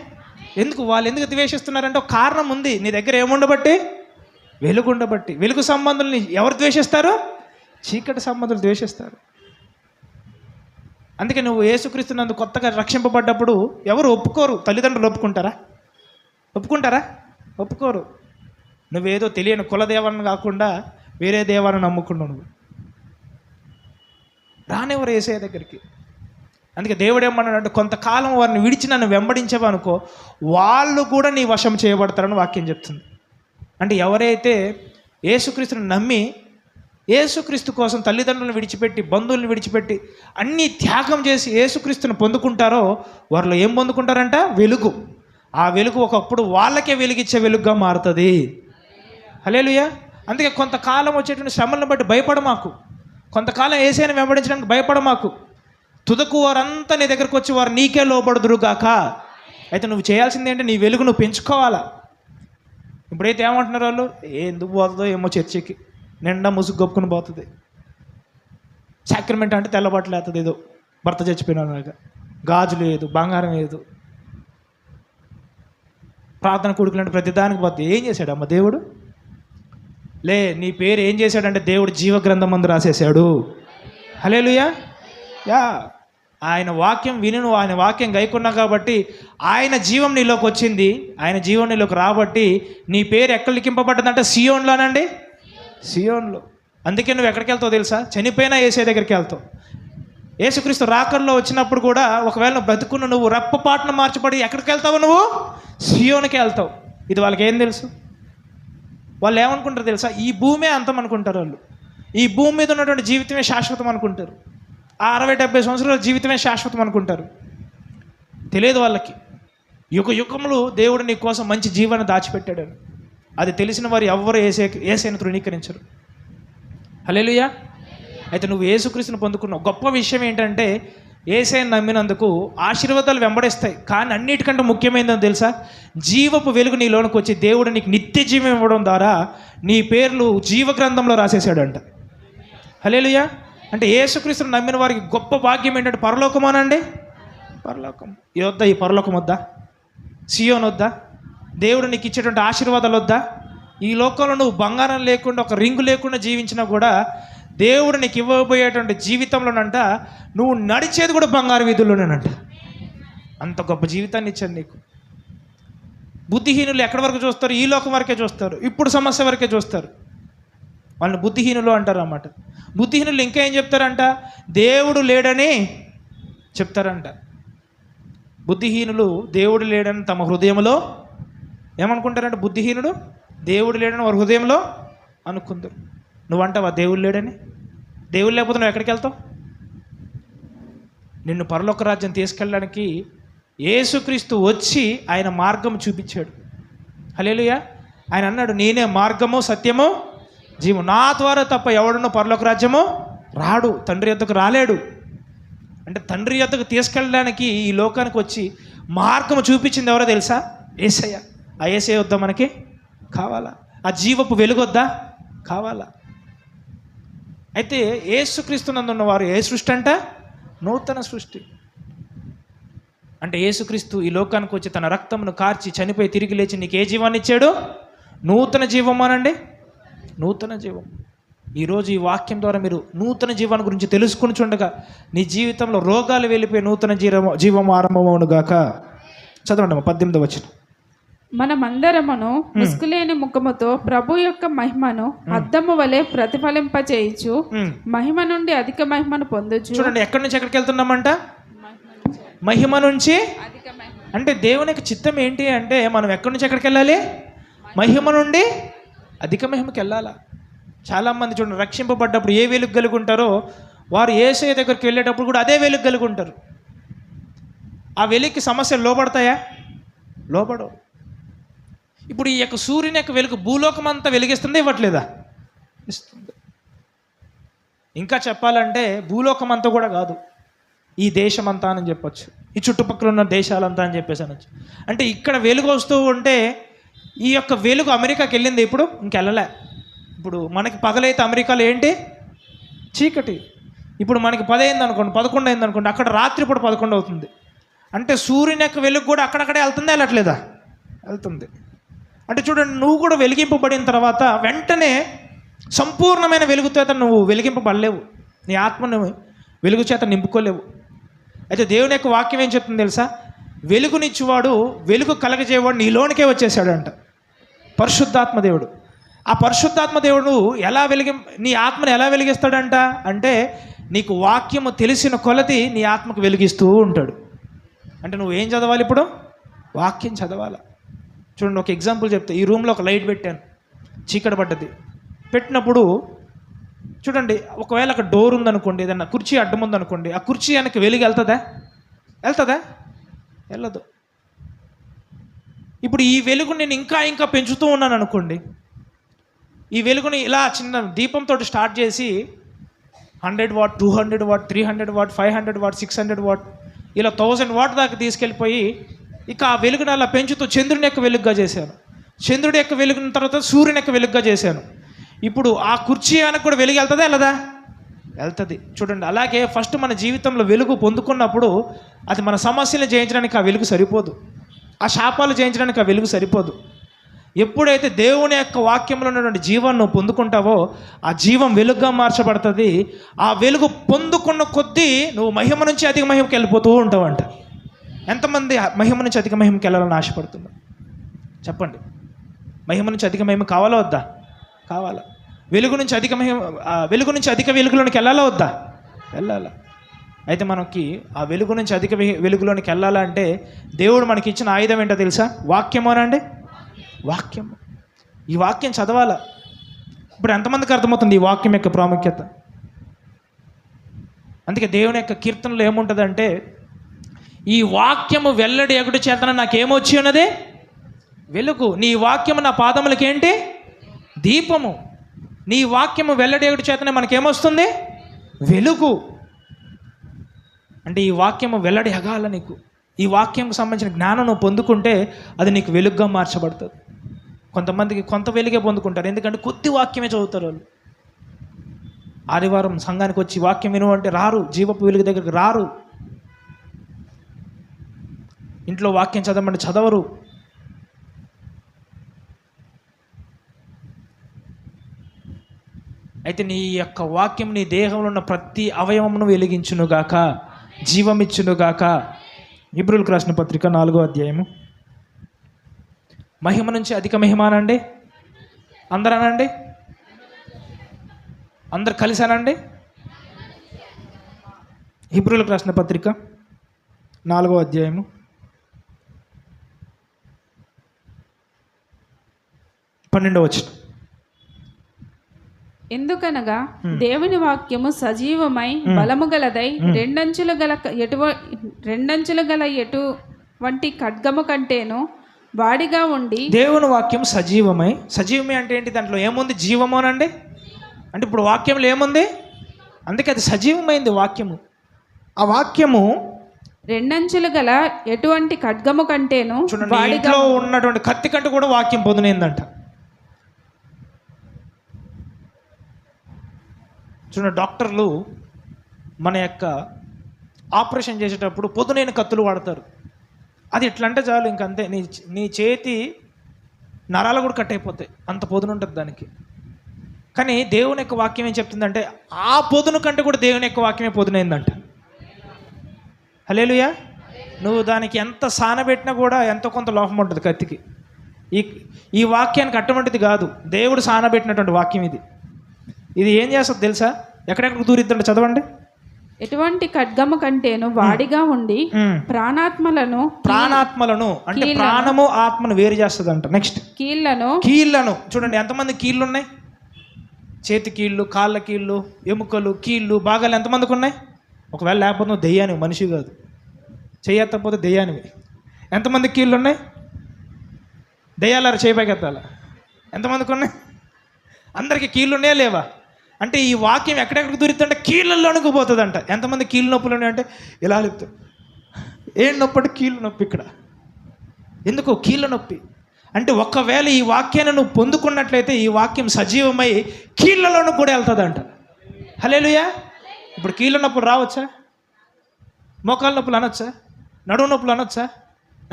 ఎందుకు వాళ్ళు ఎందుకు ద్వేషిస్తున్నారంటే ఒక కారణం ఉంది. నీ దగ్గర ఏముండబట్టి? వెలుగు ఉండబట్టి. వెలుగు సంబంధుల్ని ఎవరు ద్వేషిస్తారు? చీకటి సంబంధులు ద్వేషిస్తారు. అందుకే నువ్వు యేసుక్రీస్తునందు కొత్తగా రక్షింపబడ్డప్పుడు ఎవరు ఒప్పుకోరు. తల్లిదండ్రులు ఒప్పుకుంటారా? ఒప్పుకోరు. నువ్వేదో తెలియని కులదేవాన్ని కాకుండా వేరే దేవాన్ని నమ్ముకున్నావు. నువ్వు రానివ్వరు యేసయ్య దగ్గరికి. అందుకే దేవుడు ఏమన్నాడంటే కొంతకాలం వారిని విడిచి నన్ను వెంబడించేవనుకో వాళ్ళు కూడా నీ వశం చేయబడతారని వాక్యం చెప్తుంది. అంటే ఎవరైతే యేసుక్రీస్తుని నమ్మి యేసుక్రీస్తు కోసం తల్లిదండ్రులను విడిచిపెట్టి బంధువులను విడిచిపెట్టి అన్నీ త్యాగం చేసి యేసుక్రీస్తుని పొందుకుంటారో వారిలో ఏం పొందుకుంటారంట? వెలుగు. ఆ వెలుగు ఒకప్పుడు వాళ్ళకే వెలుగిచ్చే వెలుగుగా మారుతుంది. హల్లెలూయా. అందుకే కొంతకాలం వచ్చేటువంటి శ్రమలను బట్టి భయపడమాకు. కొంతకాలం యేసయ్యను వెంబడించడానికి భయపడమాకు. తుదకు వారంతా నీ దగ్గరకు వచ్చి వారు నీకే లోబడుదురుగాక. అయితే నువ్వు చేయాల్సింది ఏంటి? నీ వెలుగు నువ్వు పెంచుకోవాలా. ఇప్పుడైతే ఏమంటున్నారు వాళ్ళు? ఎందుకు పోతుందో ఏమో, చర్చికి నిండా ముసుగు గొప్పుకుని పోతుంది. సాక్రమెంట్ అంటే తెల్లబట్టలు వేస్తుంది, ఏదో భర్త చచ్చిపోయినాక గాజు లేదు, బంగారం లేదు. ప్రార్థన కొడుకులంటే ప్రతిదానికి పోతుంది. ఏం చేశాడు అమ్మ దేవుడు? నీ పేరు ఏం చేశాడంటే దేవుడు జీవగ్రంథం మందు రాసేసాడు. హల్లెలూయా. ఆయన వాక్యం విని నువ్వు ఆయన వాక్యం గైకున్నావు కాబట్టి ఆయన జీవం నీలోకి వచ్చింది. ఆయన జీవం నీలోకి రాబట్టి నీ పేరు ఎక్కడ లిఖింపబడ్డదంటే సియోన్లోనండి, సియోన్లో. అందుకే నువ్వు ఎక్కడికి వెళ్తావు తెలుసా? చనిపోయినా యేసయ్య దగ్గరికి వెళ్తావు. యేసుక్రీస్తు రాకల్లో వచ్చినప్పుడు కూడా ఒకవేళ నువ్వు బ్రతుకున్న నువ్వు రెప్పపాటును మార్చబడి ఎక్కడికి వెళ్తావు? నువ్వు సియోన్కి వెళ్తావు. ఇది వాళ్ళకి ఏం తెలుసు? వాళ్ళు ఏమనుకుంటారు తెలుసా? ఈ భూమే అంతం అనుకుంటారు వాళ్ళు. ఈ భూమి మీద ఉన్నటువంటి జీవితమే శాశ్వతం అనుకుంటారు. ఆ 60-70 సంవత్సరాల జీవితమే శాశ్వతం అనుకుంటారు. తెలియదు వాళ్ళకి యుగములు దేవుడు నీ కోసం మంచి జీవాన్ని దాచిపెట్టాడని. అది తెలిసిన వారు ఎవ్వరు యేసయ్యను తృణీకరించరు. హల్లెలూయా. అయితే నువ్వు యేసుక్రీస్తుని పొందుకున్నావు. గొప్ప విషయం ఏంటంటే యేసయ్యను నమ్మినందుకు ఆశీర్వాదాలు వెంబడిస్తాయి. కానీ అన్నిటికంటే ముఖ్యమైనది తెలుసా? జీవపు వెలుగు నీలోనికి వచ్చి దేవుడు నీకు నిత్య జీవం ఇవ్వడం ద్వారా నీ పేర్లు జీవగ్రంథంలో రాసేసాడంట. హల్లెలూయా. అంటే యేసుక్రీస్తుని నమ్మిన వారికి గొప్ప భాగ్యం ఏంటంటే పరలోకమానండి. పరలోకం వద్దా? ఈ పరలోకం వద్దా? సియోన్ వద్దా? దేవుడు నీకు ఇచ్చేటువంటి ఆశీర్వాదాలు వద్దా? ఈ లోకంలో నువ్వు బంగారం లేకుండా ఒక రింగు లేకుండా జీవించినా కూడా దేవుడు నీకు ఇవ్వబోయేటువంటి జీవితంలోనంట నువ్వు నడిచేది కూడా బంగారు వీధుల్లోనేనంట. అంత గొప్ప జీవితాన్ని ఇచ్చాడు నీకు. బుద్ధిహీనులు ఎక్కడి వరకు చూస్తారు? ఈ లోకం వరకే చూస్తారు, ఇప్పుడు సమస్య వరకే చూస్తారు. వాళ్ళని బుద్ధిహీనులు అంటారు అన్నమాట. బుద్ధిహీనులు ఇంకా ఏం చెప్తారంట? దేవుడు లేడని చెప్తారంట. బుద్ధిహీనులు దేవుడు లేడని తమ హృదయంలో ఏమనుకుంటారంటే బుద్ధిహీనుడు దేవుడు లేడని వారి హృదయంలో అనుకుందరు. నువ్వంటావా దేవుడు లేడని? దేవుడు లేకపోతే నువ్వు ఎక్కడికి వెళ్తావు? నిన్ను పరలోక రాజ్యం తీసుకెళ్ళడానికి యేసుక్రీస్తు వచ్చి ఆయన మార్గం చూపించాడు. హల్లెలూయా. ఆయన అన్నాడు, నేనే మార్గము సత్యము జీవం, నా ద్వారా తప్ప ఎవడున్నో పరలోక రాజ్యము రాడు, తండ్రి యొద్దకు రాలేడు. అంటే తండ్రి యొద్దకు తీసుకెళ్ళడానికి ఈ లోకానికి వచ్చి మార్గము చూపించింది ఎవరో తెలుసా? యేసయ్య. ఆ యేసయ్య వద్దా మనకి? కావాలా? ఆ జీవపు వెలుగొద్దా? కావాలా? అయితే యేసుక్రీస్తునందు ఉన్నవారు ఏ సృష్టి అంట? నూతన సృష్టి. అంటే యేసుక్రీస్తు ఈ లోకానికి వచ్చి తన రక్తమును కార్చి చనిపోయి తిరిగి లేచి నీకు ఏ జీవాన్ని ఇచ్చాడు? నూతన జీవం అనండి, నూతన జీవం. ఈరోజు ఈ వాక్యం ద్వారా మీరు నూతన జీవాన్ని గురించి తెలుసుకుని చూడగా నీ జీవితంలో రోగాలు వెళ్ళిపోయి నూతన జీవం ఆరంభమవును గాక. చదవండి 18వ వచనం. మనమందరమును ముసుగులేని ముఖముతో ప్రభు యొక్క మహిమను అద్దము వలె ప్రతిఫలింపచేయచ్చు మహిమ నుండి అధిక మహిమను పొందొచ్చు. చూడండి, ఎక్కడి నుంచి ఎక్కడికి వెళ్తున్నామంట? మహిమ నుంచి. అంటే దేవునికి చిత్తం ఏంటి అంటే మనం ఎక్కడి నుంచి ఎక్కడికి వెళ్ళాలి? మహిమ నుండి అధిక మహిమకి వెళ్ళాలా. చాలామంది చూడండి, రక్షింపబడ్డప్పుడు ఏ వెలుగు కలిగి ఉంటారో వారు యేసయ్య దగ్గరికి వెళ్ళేటప్పుడు కూడా అదే వెలుగు కలిగి ఉంటారు. ఆ వెలుగుకి సమస్యలు లోపడతాయా? లోపడవు. ఇప్పుడు ఈ యొక్క సూర్యుని యొక్క వెలుగు భూలోకం అంతా వెలిగిస్తుందా? ఇవ్వట్లేదా? ఇస్తుంది. ఇంకా చెప్పాలంటే భూలోకం అంతా కూడా కాదు, ఈ దేశం అంతా అని చెప్పొచ్చు, ఈ చుట్టుపక్కల ఉన్న దేశాలంతా అని చెప్పేసి అనొచ్చు. అంటే ఇక్కడ వెలుగు వస్తూ ఉంటే ఈ యొక్క వెలుగు అమెరికాకి వెళ్ళింది, ఇప్పుడు ఇంకెళ్ళలే. ఇప్పుడు మనకి పగలైతే అమెరికాలో ఏంటి? చీకటి. ఇప్పుడు మనకి 10 అయింది అనుకోండి, 11 అయింది అనుకోండి, అక్కడ రాత్రి ఇప్పుడు 11 అవుతుంది. అంటే సూర్యుని యొక్క వెలుగు కూడా అక్కడక్కడే వెళ్తుందా? వెళ్ళట్లేదా? వెళ్తుంది. అంటే చూడండి, నువ్వు కూడా వెలిగింపబడిన తర్వాత వెంటనే సంపూర్ణమైన వెలుగు చేత నువ్వు వెలిగింపబడలేవు, నీ ఆత్మను వెలుగు చేత నింపుకోలేవు. అయితే దేవుని యొక్క వాక్యం ఏం చెప్తుంది తెలుసా? వెలుగునిచ్చేవాడు, వెలుగు కలగజేవాడు నీలోనికే వచ్చేసాడంట, పరిశుద్ధాత్మ దేవుడు. ఆ పరిశుద్ధాత్మ దేవుడు నీ ఆత్మను ఎలా వెలిగిస్తాడంట అంటే నీకు వాక్యము తెలిసిన కొలది నీ ఆత్మకు వెలిగిస్తూ ఉంటాడు. అంటే నువ్వు ఏం చదవాలి? ఇప్పుడు వాక్యం చదవాలి. చూడండి, ఒక ఎగ్జాంపుల్ చెప్తే, ఈ రూమ్లో ఒక లైట్ పెట్టాను, చీకటి పడ్డది. పెట్టినప్పుడు చూడండి, ఒకవేళ అక్కడ డోర్ ఉందనుకోండి, ఏదన్నా కుర్చీ అడ్డం ఉందనుకోండి, ఆ కుర్చీ వెనక్కి వెలుగు వెళ్తుందా? వెళ్ళదు. ఇప్పుడు ఈ వెలుగు నేను ఇంకా పెంచుతూ ఉన్నాను అనుకోండి, ఈ వెలుగుని ఇలా చిన్న దీపంతో స్టార్ట్ చేసి 100 what, 200 what, 300 what, 500 what, 600 what, ఇలా 1000 వాట్ దాకా తీసుకెళ్ళిపోయి ఇక ఆ వెలుగుని అలా పెంచుతూ చంద్రుని యొక్క వెలుగుగా చేశాను. చంద్రుడి యొక్క వెలుగున తర్వాత సూర్యుని యొక్క వెలుగుగా చేశాను. ఇప్పుడు ఆ కుర్చీ వెనక్కి కూడా వెలుగు వెళ్తుందా? వెళ్తుంది. చూడండి, అలాగే ఫస్ట్ మన జీవితంలో వెలుగు పొందుకున్నప్పుడు అది మన సమస్యలు జయించడానికి ఆ వెలుగు సరిపోదు, ఆ శాపాలు జయించడానికి ఆ వెలుగు సరిపోదు. ఎప్పుడైతే దేవుని యొక్క వాక్యంలో ఉన్నటువంటి జీవాన్ని పొందుకుంటావో ఆ జీవం వెలుగుగా మార్చబడుతుంది. ఆ వెలుగు పొందుకున్న కొద్దీ నువ్వు మహిమ నుంచి అధిక మహిమకి వెళ్ళిపోతూ ఉంటావంట. ఎంతమంది మహిమ నుంచి అధిక మహిమకి వెళ్ళాలని ఆశపడుతున్నారు? చెప్పండి. మహిమ నుంచి అధిక మహిమ కావాలా వద్దా? కావాలా. వెలుగు నుంచి అధిక వెలుగులోనికి వెళ్ళాలా వద్దా? వెళ్ళాలా. అయితే మనకి ఆ వెలుగు నుంచి అధిక వెలుగులోనికి వెళ్ళాలంటే దేవుడు మనకి ఇచ్చిన ఆయుధం ఏంటో తెలుసా? వాక్యము అనండి. వాక్యము. ఈ వాక్యం చదవాలా. ఇప్పుడు ఎంతమందికి అర్థమవుతుంది ఈ వాక్యం యొక్క ప్రాముఖ్యత? అందుకే దేవుని యొక్క కీర్తనలో ఏముంటుందంటే, ఈ వాక్యము వెల్లడి ఎగుడు చేతన నాకేమొచ్చి ఉన్నది? వెలుగు. నీ వాక్యము నా పాదములకి ఏంటి? దీపము. నీ వాక్యము వెల్లడి ఎగుడు చేతనే మనకేమొస్తుంది? వెలుగు. అంటే ఈ వాక్యము వెల్లడి ఎగాల. నీకు ఈ వాక్యంకు సంబంధించిన జ్ఞానం నువ్వు పొందుకుంటే అది నీకు వెలుగుగా మార్చబడుతుంది. కొంతమందికి కొంత వెలుగే పొందుకుంటారు, ఎందుకంటే కొద్ది వాక్యమే చదువుతారు వాళ్ళు. ఆదివారం సంఘానికి వచ్చి వాక్యం విను అంటే రారు, జీవపు వెలుగు దగ్గరికి రారు. ఇంట్లో వాక్యం చదవమంటే చదవరు. అయితే నీ యొక్క వాక్యం నీ దేహంలో ఉన్న ప్రతి అవయవమును వెలిగించునుగాక, జీవమిచ్చునుగాక. హెబ్రీయులకు రాసిన పత్రిక 4వ అధ్యాయము. మహిమ నుంచి అధిక మహిమ అనండి. అందరూ అనండి. అందరు కలిసి అనండి. హెబ్రీయులకు రాసిన పత్రిక 4వ అధ్యాయము 12వ వచనం. ఎందుకనగా దేవుని వాక్యము సజీవమై బలము గలదై రెండంచుల గల ఎటువంటి ఖడ్గము కంటేను వాడిగా ఉండి. దేవుని వాక్యం సజీవమై అంటే ఏంటి? దాంట్లో ఏముంది? జీవము అనండి. అంటే ఇప్పుడు వాక్యంలో ఏముంది? అందుకే అది సజీవమైంది వాక్యము. ఆ వాక్యము రెండంచులు గల ఎటువంటి ఖడ్గము కంటేను. వాడిలో ఉన్నటువంటి కత్తి కంటే కూడా వాక్యం పొందునేందంట. చూడండి, డాక్టర్లు మన యొక్క ఆపరేషన్ చేసేటప్పుడు పొదునైన కత్తులు వాడతారు. అది ఎట్లా అంటే చాలు ఇంకంతే, నీ చేతి నరాలు కూడా కట్ అయిపోతాయి, అంత పొదును ఉంటుంది దానికి. కానీ దేవుని యొక్క వాక్యం ఏం చెప్తుందంటే ఆ పొదును కంటే కూడా దేవుని యొక్క వాక్యమే పొదునైందంట. హల్లెలూయా. నువ్వు దానికి ఎంత సానబెట్టినా కూడా ఎంతో కొంత లోపం ఉంటుంది కత్తికి. ఈ వాక్యానికి అటువంటిది కాదు, దేవుడు సానబెట్టినటువంటి వాక్యం ఇది. ఇది ఏం చేస్తుంది తెలుసా? ఎక్కడెక్కడికి దూరిద్దండి, చదవండి. ఎటువంటి ఖడ్గము కంటేను వాడిగా ఉండి ప్రాణాత్మలను అంటే ప్రాణము ఆత్మను వేరు చేస్తుంది అంట. నెక్స్ట్ కీళ్ళను చూడండి, ఎంతమంది కీళ్ళు ఉన్నాయి? చేతి కీళ్ళు, కాళ్ళ కీళ్ళు, ఎముకలు, కీళ్ళు, భాగాలు ఎంతమందికి ఉన్నాయి? ఒకవేళ లేకపోతే నువ్వు దెయ్యానివి, మనిషి కాదు. చేయకపోతే దెయ్యానివి. ఎంతమంది కీళ్ళు ఉన్నాయి? దెయ్యాలారు చేయబోకెత్తాల. ఎంతమందికి ఉన్నాయి? అందరికీ కీళ్ళు ఉన్నాయా లేవా? అంటే ఈ వాక్యం ఎక్కడెక్కడికి దూరిద్దంటే కీళ్ళల్లోనికి పోతుందంట. ఎంతమంది కీళ్ళు నొప్పులు ఉన్నాయంటే ఇలా చెప్తారు. ఏం నొప్పి అంటే కీళ్ళు నొప్పి. ఇక్కడ ఎందుకు కీళ్ళ నొప్పి అంటే ఒకవేళ ఈ వాక్యాన్ని నువ్వు పొందుకున్నట్లయితే ఈ వాక్యం సజీవమై కీళ్ళలోనూ కూడా వెళ్తుందంట. హల్లెలూయా. ఇప్పుడు కీళ్ళ నొప్పులు రావచ్చా? మోకాళ్ళ నొప్పులు అనొచ్చా? నడుము నొప్పులు అనొచ్చా?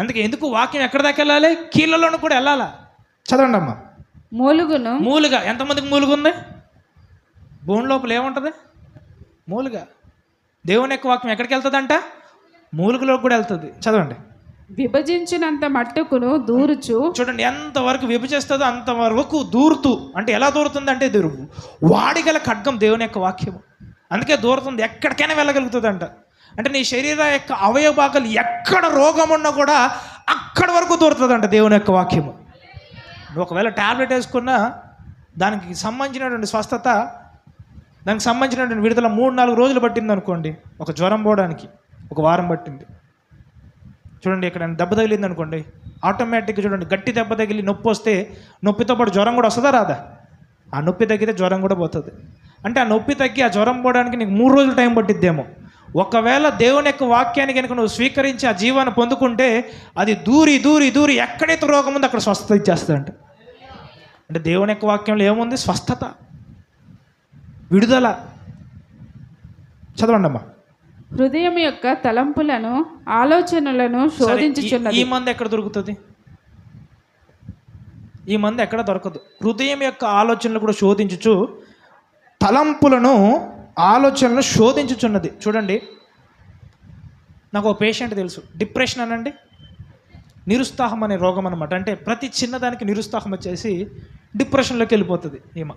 అందుకే ఎందుకు వాక్యం ఎక్కడ దాకా వెళ్ళాలి? కీళ్ళలోనూ కూడా వెళ్ళాలా. చదవండి అమ్మా. మూలుగా ఎంతమందికి మూలుగు ఉంది? బోన్ లోపల ఏముంటుంది? మూలుగా. దేవుని యొక్క వాక్యం ఎక్కడికి వెళ్తుందంట? మూలుగులోకి కూడా వెళ్తుంది. చదవండి. విభజించినంత మట్టుకును దూరుచు. చూడండి, ఎంతవరకు విభజిస్తుందో అంతవరకు దూరుతూ. అంటే ఎలా దూరుతుంది అంటే వాడిగల ఖడ్గం దేవుని యొక్క వాక్యము. అందుకే దూరుతుంది, ఎక్కడికైనా వెళ్ళగలుగుతుంది అంట. అంటే నీ శరీర యొక్క అవయవ భాగాలు ఎక్కడ రోగం ఉన్నా కూడా అక్కడి వరకు దూరుతుందంట దేవుని యొక్క వాక్యము. నువ్వు ఒకవేళ ట్యాబ్లెట్ వేసుకున్నా దానికి సంబంధించినటువంటి స్వస్థత, దానికి సంబంధించినటువంటి విడుదల 3-4 రోజులు పట్టింది అనుకోండి. ఒక జ్వరం పోవడానికి 1 వారం పట్టింది. చూడండి, ఇక్కడ దెబ్బ తగిలింది అనుకోండి, ఆటోమేటిక్గా చూడండి, గట్టి దెబ్బ తగిలి నొప్పి వస్తే నొప్పితో పాటు జ్వరం కూడా వస్తుందా రాదా? ఆ నొప్పి తగ్గితే జ్వరం కూడా పోతుంది. అంటే ఆ నొప్పి తగ్గి ఆ జ్వరం పోవడానికి నీకు 3 రోజులు టైం పట్టిద్దేమో. ఒకవేళ దేవుని యొక్క వాక్యాన్ని కనుక నువ్వు స్వీకరించి ఆ జీవాన్ని పొందుకుంటే అది దూరి ఎక్కడైతే రోగం ఉందో అక్కడ స్వస్థత ఇచ్చేస్తుందంట. అంటే దేవుని యొక్క వాక్యంలో ఏముంది? స్వస్థత, విడుదల. చదవండి అమ్మా. హృదయం యొక్క తలంపులను ఆలోచనలను శోధించుచున్నది. ఈ మందు ఎక్కడ దొరుకుతుంది? ఈ మందు ఎక్కడ దొరకదు. హృదయం యొక్క ఆలోచనలు కూడా శోధించుచు, తలంపులను ఆలోచనలను శోధించుచున్నది. చూడండి, నాకు ఒక పేషెంట్ తెలుసు, డిప్రెషన్ అనండి, నిరుత్సాహం అనే రోగం అనమాట. అంటే ప్రతి చిన్నదానికి నిరుత్సాహం వచ్చేసి డిప్రెషన్లోకి వెళ్ళిపోతుంది ఈమె.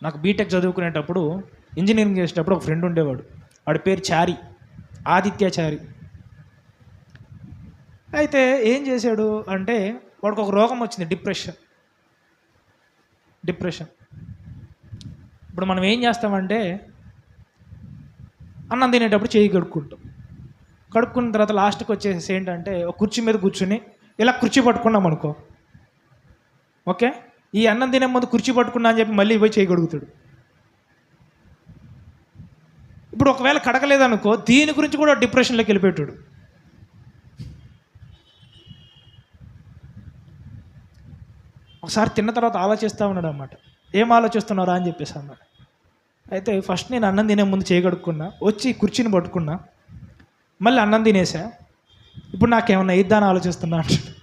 నాకు బీటెక్ చదువుకునేటప్పుడు, ఇంజనీరింగ్ చేసేటప్పుడు ఒక ఫ్రెండ్ ఉండేవాడు. వాడి పేరు చారి, ఆదిత్యాచారి. అయితే ఏం చేశాడు అంటే వాడికి ఒక రోగం వచ్చింది, డిప్రెషన్. ఇప్పుడు మనం ఏం చేస్తామంటే అన్నం తినేటప్పుడు చేయి కడుక్కున్న తర్వాత లాస్ట్కి వచ్చేసి ఏంటంటే ఒక కుర్చీ మీద కూర్చుని ఇలా కుర్చీ పట్టుకున్నాం అనుకో, ఓకే, ఈ అన్నం తినే ముందు కుర్చీ పట్టుకున్నా అని చెప్పి మళ్ళీ పోయి చేయి కడుగుతాడు. ఇప్పుడు ఒకవేళ కడగలేదనుకో దీని గురించి కూడా డిప్రెషన్లోకి వెళ్ళిపోయాడు. ఒకసారి తిన్న తర్వాత ఆలోచిస్తూ ఉన్నాడు అన్నమాట. ఏం ఆలోచిస్తున్నారా అని చెప్పేసి అన్నాడు. అయితే ఫస్ట్ నేను అన్నం తినే ముందు చేయి కడుక్కున్నా, వచ్చి కుర్చీని పట్టుకున్నా, మళ్ళీ అన్నం తినేసా, ఇప్పుడు నాకేమన్నా ఇద్దా అని ఆలోచిస్తున్నా అంటాడు.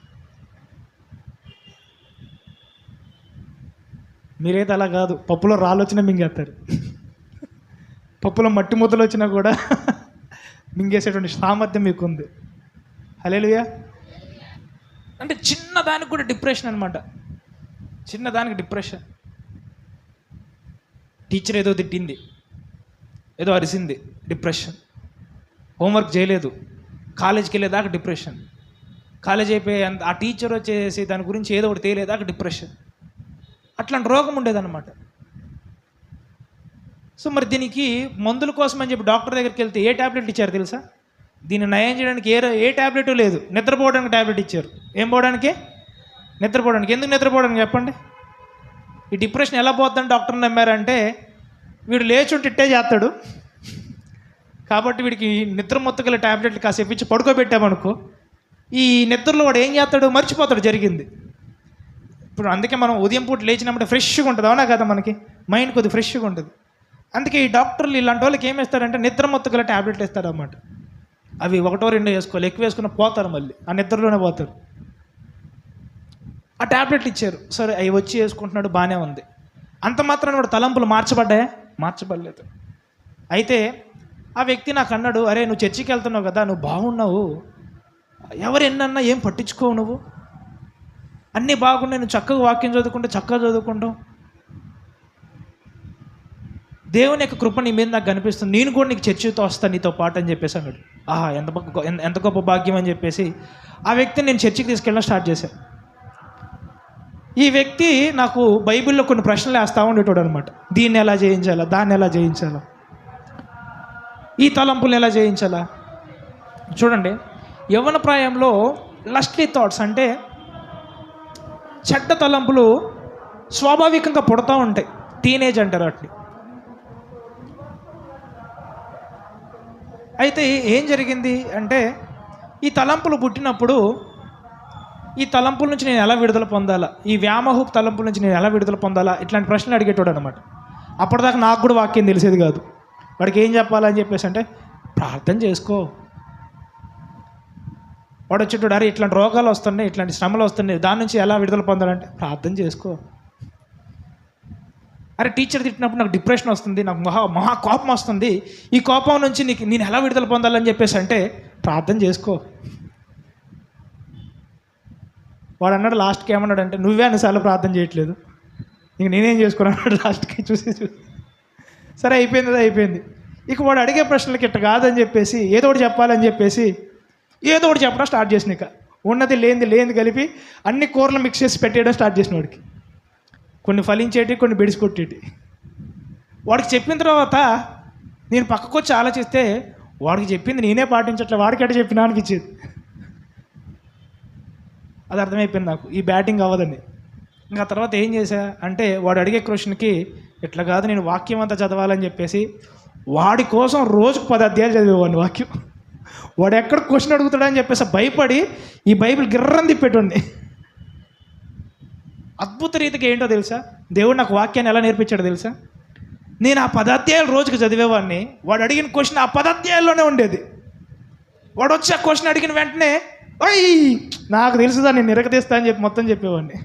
మీరైతే అలా కాదు, పప్పులో రాళ్ళు వచ్చినా మింగేస్తారు, పప్పులో మట్టి ముద్దలు వచ్చినా కూడా మింగేసేటువంటి సామర్థ్యం మీకు ఉంది. హల్లెలూయా. అంటే చిన్నదానికి కూడా డిప్రెషన్ అనమాట, చిన్నదానికి డిప్రెషన్. టీచర్ ఏదో తిట్టింది, ఏదో అరిసింది, డిప్రెషన్. హోంవర్క్ చేయలేదు, కాలేజీకి వెళ్ళేదాకా డిప్రెషన్. కాలేజ్ అయిపోయి ఆ టీచర్ వచ్చేసి దాని గురించి ఏదో ఒకటి తేలేదాకా డిప్రెషన్. అట్లాంటి రోగం ఉండేదన్నమాట. సో మరి దీనికి మందుల కోసం అని చెప్పి డాక్టర్ దగ్గరికి వెళ్తే ఏ ట్యాబ్లెట్ ఇచ్చారు తెలుసా? దీన్ని నయం చేయడానికి ఏ ట్యాబ్లెట్ లేదు, నిద్రపోవడానికి ట్యాబ్లెట్ ఇచ్చారు. ఏం పోవడానికి? నిద్రపోవడానికి. ఎందుకు నిద్రపోవడానికి చెప్పండి? ఈ డిప్రెషన్ ఎలా పోతుందని డాక్టర్ని నమ్మారంటే వీడు లేచి ఉంటే ఇట్టే చేస్తాడు కాబట్టి వీడికి నిద్ర మొత్తగల ట్యాబ్లెట్లు కాసేపు ఇచ్చి పడుకోబెట్టామనుకో, ఈ నిద్రలో వాడు ఏం చేస్తాడు? మర్చిపోతాడు జరిగింది. ఇప్పుడు అందుకే మనం ఉదయం పూట లేచినప్పుడు ఫ్రెష్గా ఉంటుంది, అవునా కదా? మనకి మైండ్ కొద్దిగా ఫ్రెష్గా ఉంటుంది. అందుకే ఈ డాక్టర్లు ఇలాంటి వాళ్ళకి ఏం వేస్తారంటే నిద్ర మొత్తం గల ట్యాబ్లెట్లు ఇస్తారన్నమాట. అవి 1-2 వేసుకోవాలి, ఎక్కువ వేసుకున్న పోతారు, మళ్ళీ ఆ నిద్రలోనే పోతారు. ఆ ట్యాబ్లెట్లు ఇచ్చారు, సరే అవి వచ్చి వేసుకుంటున్నాడు, బాగానే ఉంది. అంత మాత్రాన వాడు తలంపులు మార్చబడ్డాయా? మార్చబడలేదు. అయితే ఆ వ్యక్తి నాకు అన్నాడు, అరే నువ్వు చర్చికి వెళ్తున్నావు కదా, నువ్వు బాగున్నావు, ఎవరు ఎన్నన్నా ఏం పట్టించుకోవు, నువ్వు అన్నీ బాగున్నాయి, నువ్వు చక్కగా వాక్యం చక్కగా చదువుకుంటావు, దేవుని యొక్క కృప నీ మీద నాకు కనిపిస్తుంది, నేను కూడా నీకు చర్చితో వస్తాను నీతో పాటు అని చెప్పేసి అన్నాడు. ఎంత గొప్ప భాగ్యం అని చెప్పేసి ఆ వ్యక్తిని నేను చర్చికి తీసుకెళ్ళడం స్టార్ట్ చేశాను. ఈ వ్యక్తి నాకు బైబిల్లో కొన్ని ప్రశ్నలు వేస్తూ ఉండేటోడు అనమాట. దీన్ని ఎలా జయించాలా, దాన్ని ఎలా జయించాలా, ఈ తలంపులు ఎలా జయించాలా. చూడండి, యవ్వన ప్రాయంలో లస్ట్లీ థాట్స్ అంటే చెడ్డ తలంపులు స్వాభావికంగా పుడతా ఉంటాయి. టీనేజ్ అంటారు వాటిని. అయితే ఏం జరిగింది అంటే, ఈ తలంపులు పుట్టినప్పుడు ఈ తలంపుల నుంచి నేను ఎలా విడుదల పొందాలా, ఈ వ్యామోహ తలంపుల నుంచి నేను ఎలా విడుదల పొందాలా, ఇట్లాంటి ప్రశ్నలు అడిగేటోడు అనమాట. అప్పటిదాకా నాకు కూడా వాక్యం తెలిసేది కాదు. వాడికి ఏం చెప్పాలని చెప్పేసి అంటే, ప్రార్థన చేసుకో. వాడు వచ్చేటోడు, అరే ఇట్లాంటి రోగాలు వస్తున్నాయి, ఇట్లాంటి శ్రమలు వస్తున్నాయి, దాని నుంచి ఎలా విడుదల పొందాలంటే ప్రార్థన చేసుకో. అరే టీచర్ తిట్టినప్పుడు నాకు డిప్రెషన్ వస్తుంది, నాకు మహా కోపం వస్తుంది, ఈ కోపం నుంచి నేను ఎలా విడుదల పొందాలని చెప్పేసి అంటే ప్రార్థన చేసుకో. వాడు అన్నాడు లాస్ట్కి ఏమన్నాడు అంటే, నువ్వే అన్నిసార్లు ప్రార్థన చేయట్లేదు, ఇంక నేనేం చేసుకున్నాడు లాస్ట్కి చూసి. సరే అయిపోయింది. ఇక వాడు అడిగే ప్రశ్నలకి ఇట్ట కాదని చెప్పేసి ఏదో ఒకటి చెప్పాలని చెప్పేసి ఏదో ఒకటి చెప్పడం స్టార్ట్ చేసిన. ఇక ఉన్నది లేనిది కలిపి అన్ని కూరలు మిక్స్ చేసి పెట్టేయడం స్టార్ట్ చేసిన వాడికి. కొన్ని ఫలించేటి, కొన్ని బెడిసికొట్టేటి. వాడికి చెప్పిన తర్వాత నేను పక్కకు వచ్చి ఆలోచిస్తే వాడికి చెప్పింది నేనే పాటించట్లే, వాడికి ఎట్ట చెప్పినా అనిపించేది. అది అర్థమైపోయింది నాకు, ఈ బ్యాటింగ్ అవ్వదని. ఇంకా తర్వాత ఏం చేశా అంటే, వాడు అడిగే క్వశ్చన్కి ఇట్లా కాదు, నేను వాక్యం అంతా చదవాలని చెప్పేసి వాడి కోసం రోజుకు 10 అధ్యాయాలు చదివేవాడిని వాక్యం. వాడు ఎక్కడ క్వశ్చన్ అడుగుతాడని చెప్పేసి భయపడి ఈ బైబిల్ గిర్రం తిప్పేటోడిని. అద్భుత రీతికి ఏంటో తెలుసా, దేవుడు నాకు వాక్యాన్ని ఎలా నేర్పించాడో తెలుసా, నేను ఆ 10 అధ్యాయాలు రోజుకి చదివేవాడిని. వాడు అడిగిన క్వశ్చన్ ఆ 10 అధ్యాయాల్లోనే ఉండేది. వాడు వచ్చి ఆ క్వశ్చన్ అడిగిన వెంటనే నాకు తెలుసుదా నేను నిరగదీస్తా అని చెప్పి మొత్తం చెప్పేవాడిని.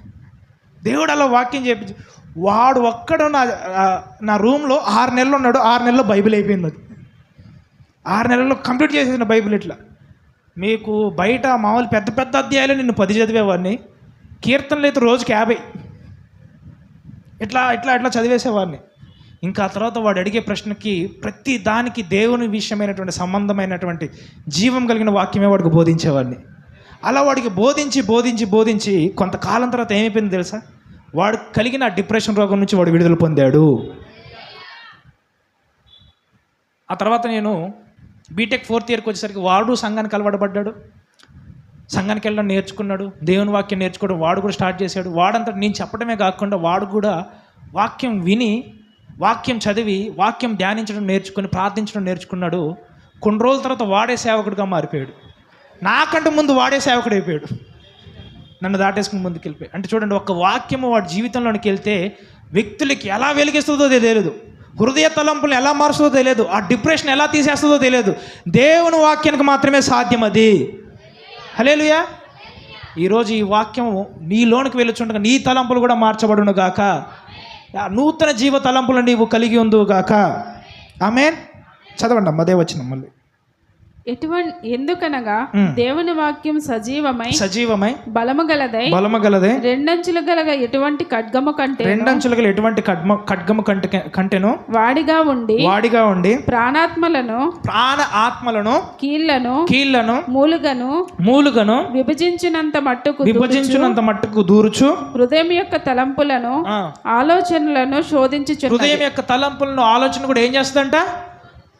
దేవుడు అలా వాక్యం చెప్పించి, వాడు ఒక్కడు నా రూమ్లో 6 నెలలు ఉన్నాడు. 6 నెలల్లో బైబిల్ అయిపోయింది. అది 6 నెలల్లో కంప్లీట్ చేసేసిన బైబిల్. ఇట్లా మీకు బయట మామూలు పెద్ద అధ్యాయాలు నిన్ను 10 చదివేవాడిని, కీర్తనలు అయితే రోజుకి 50. ఇట్లా చదివేసేవాడిని. ఇంకా ఆ తర్వాత వాడు అడిగే ప్రశ్నకి ప్రతి దానికి దేవుని విషయమైనటువంటి సంబంధమైనటువంటి జీవం కలిగిన వాక్యమే వాడికి బోధించేవాడిని. అలా వాడికి బోధించి కొంతకాలం తర్వాత ఏమైపోయింది తెలుసా, వాడు కలిగిన డిప్రెషన్ రోగం నుంచి వాడు విడుదల పొందాడు. ఆ తర్వాత నేను బీటెక్ 4th ఇయర్కి వచ్చేసరికి వాడు సంఘానికి అలవాటుపడ్డాడు. సంఘానికి వెళ్ళడం నేర్చుకున్నాడు, దేవుని వాక్యం నేర్చుకోవడం వాడు కూడా స్టార్ట్ చేశాడు. వాడంతా నేను చెప్పడమే కాకుండా వాడు కూడా వాక్యం విని, వాక్యం చదివి, వాక్యం ధ్యానించడం నేర్చుకుని, ప్రార్థించడం నేర్చుకున్నాడు. కొన్ని రోజుల తర్వాత వాడే సేవకుడిగా మారిపోయాడు. నాకంటే ముందు వాడే సేవకుడు అయిపోయాడు, నన్ను దాటేసుకుని ముందుకు వెళ్ళిపోయాడు. అంటే చూడండి, ఒక వాక్యము వాడి జీవితంలోనికి వెళ్తే వ్యక్తులకి ఎలా వెలిగిస్తుందో తెలియదు, హృదయ తలంపులు ఎలా మారుస్తుందో తెలియదు, ఆ డిప్రెషన్ ఎలా తీసేస్తుందో తెలియదు. దేవుని వాక్యానికి మాత్రమే సాధ్యం అది. హల్లెలూయా. ఈరోజు ఈ వాక్యము నీలోనికి వెళ్ళుచుండగా నీ తలంపులు కూడా మార్చబడును గాక, నూతన జీవ తలంపులు నీవు కలిగి ఉందువు గాక. ఆమేన్. చదవండి అమ్మ, అదే వచ్చిన మళ్ళీ. ఎందుకనగా దేవుని వాక్యం సజీవమై బలము గలదై రెండంచులు గల ఎటువంటి ఖడ్గము కంటెను వాడిగా ఉండి ప్రాణ ఆత్మలను కీళ్లను మూలుగను విభజించినంత మట్టుకు దూరుచు హృదయం యొక్క తలంపులను ఆలోచనలను శోధించుచు. హృదయం యొక్క తలంపులను ఆలోచన కూడా ఏం చేస్తుందంట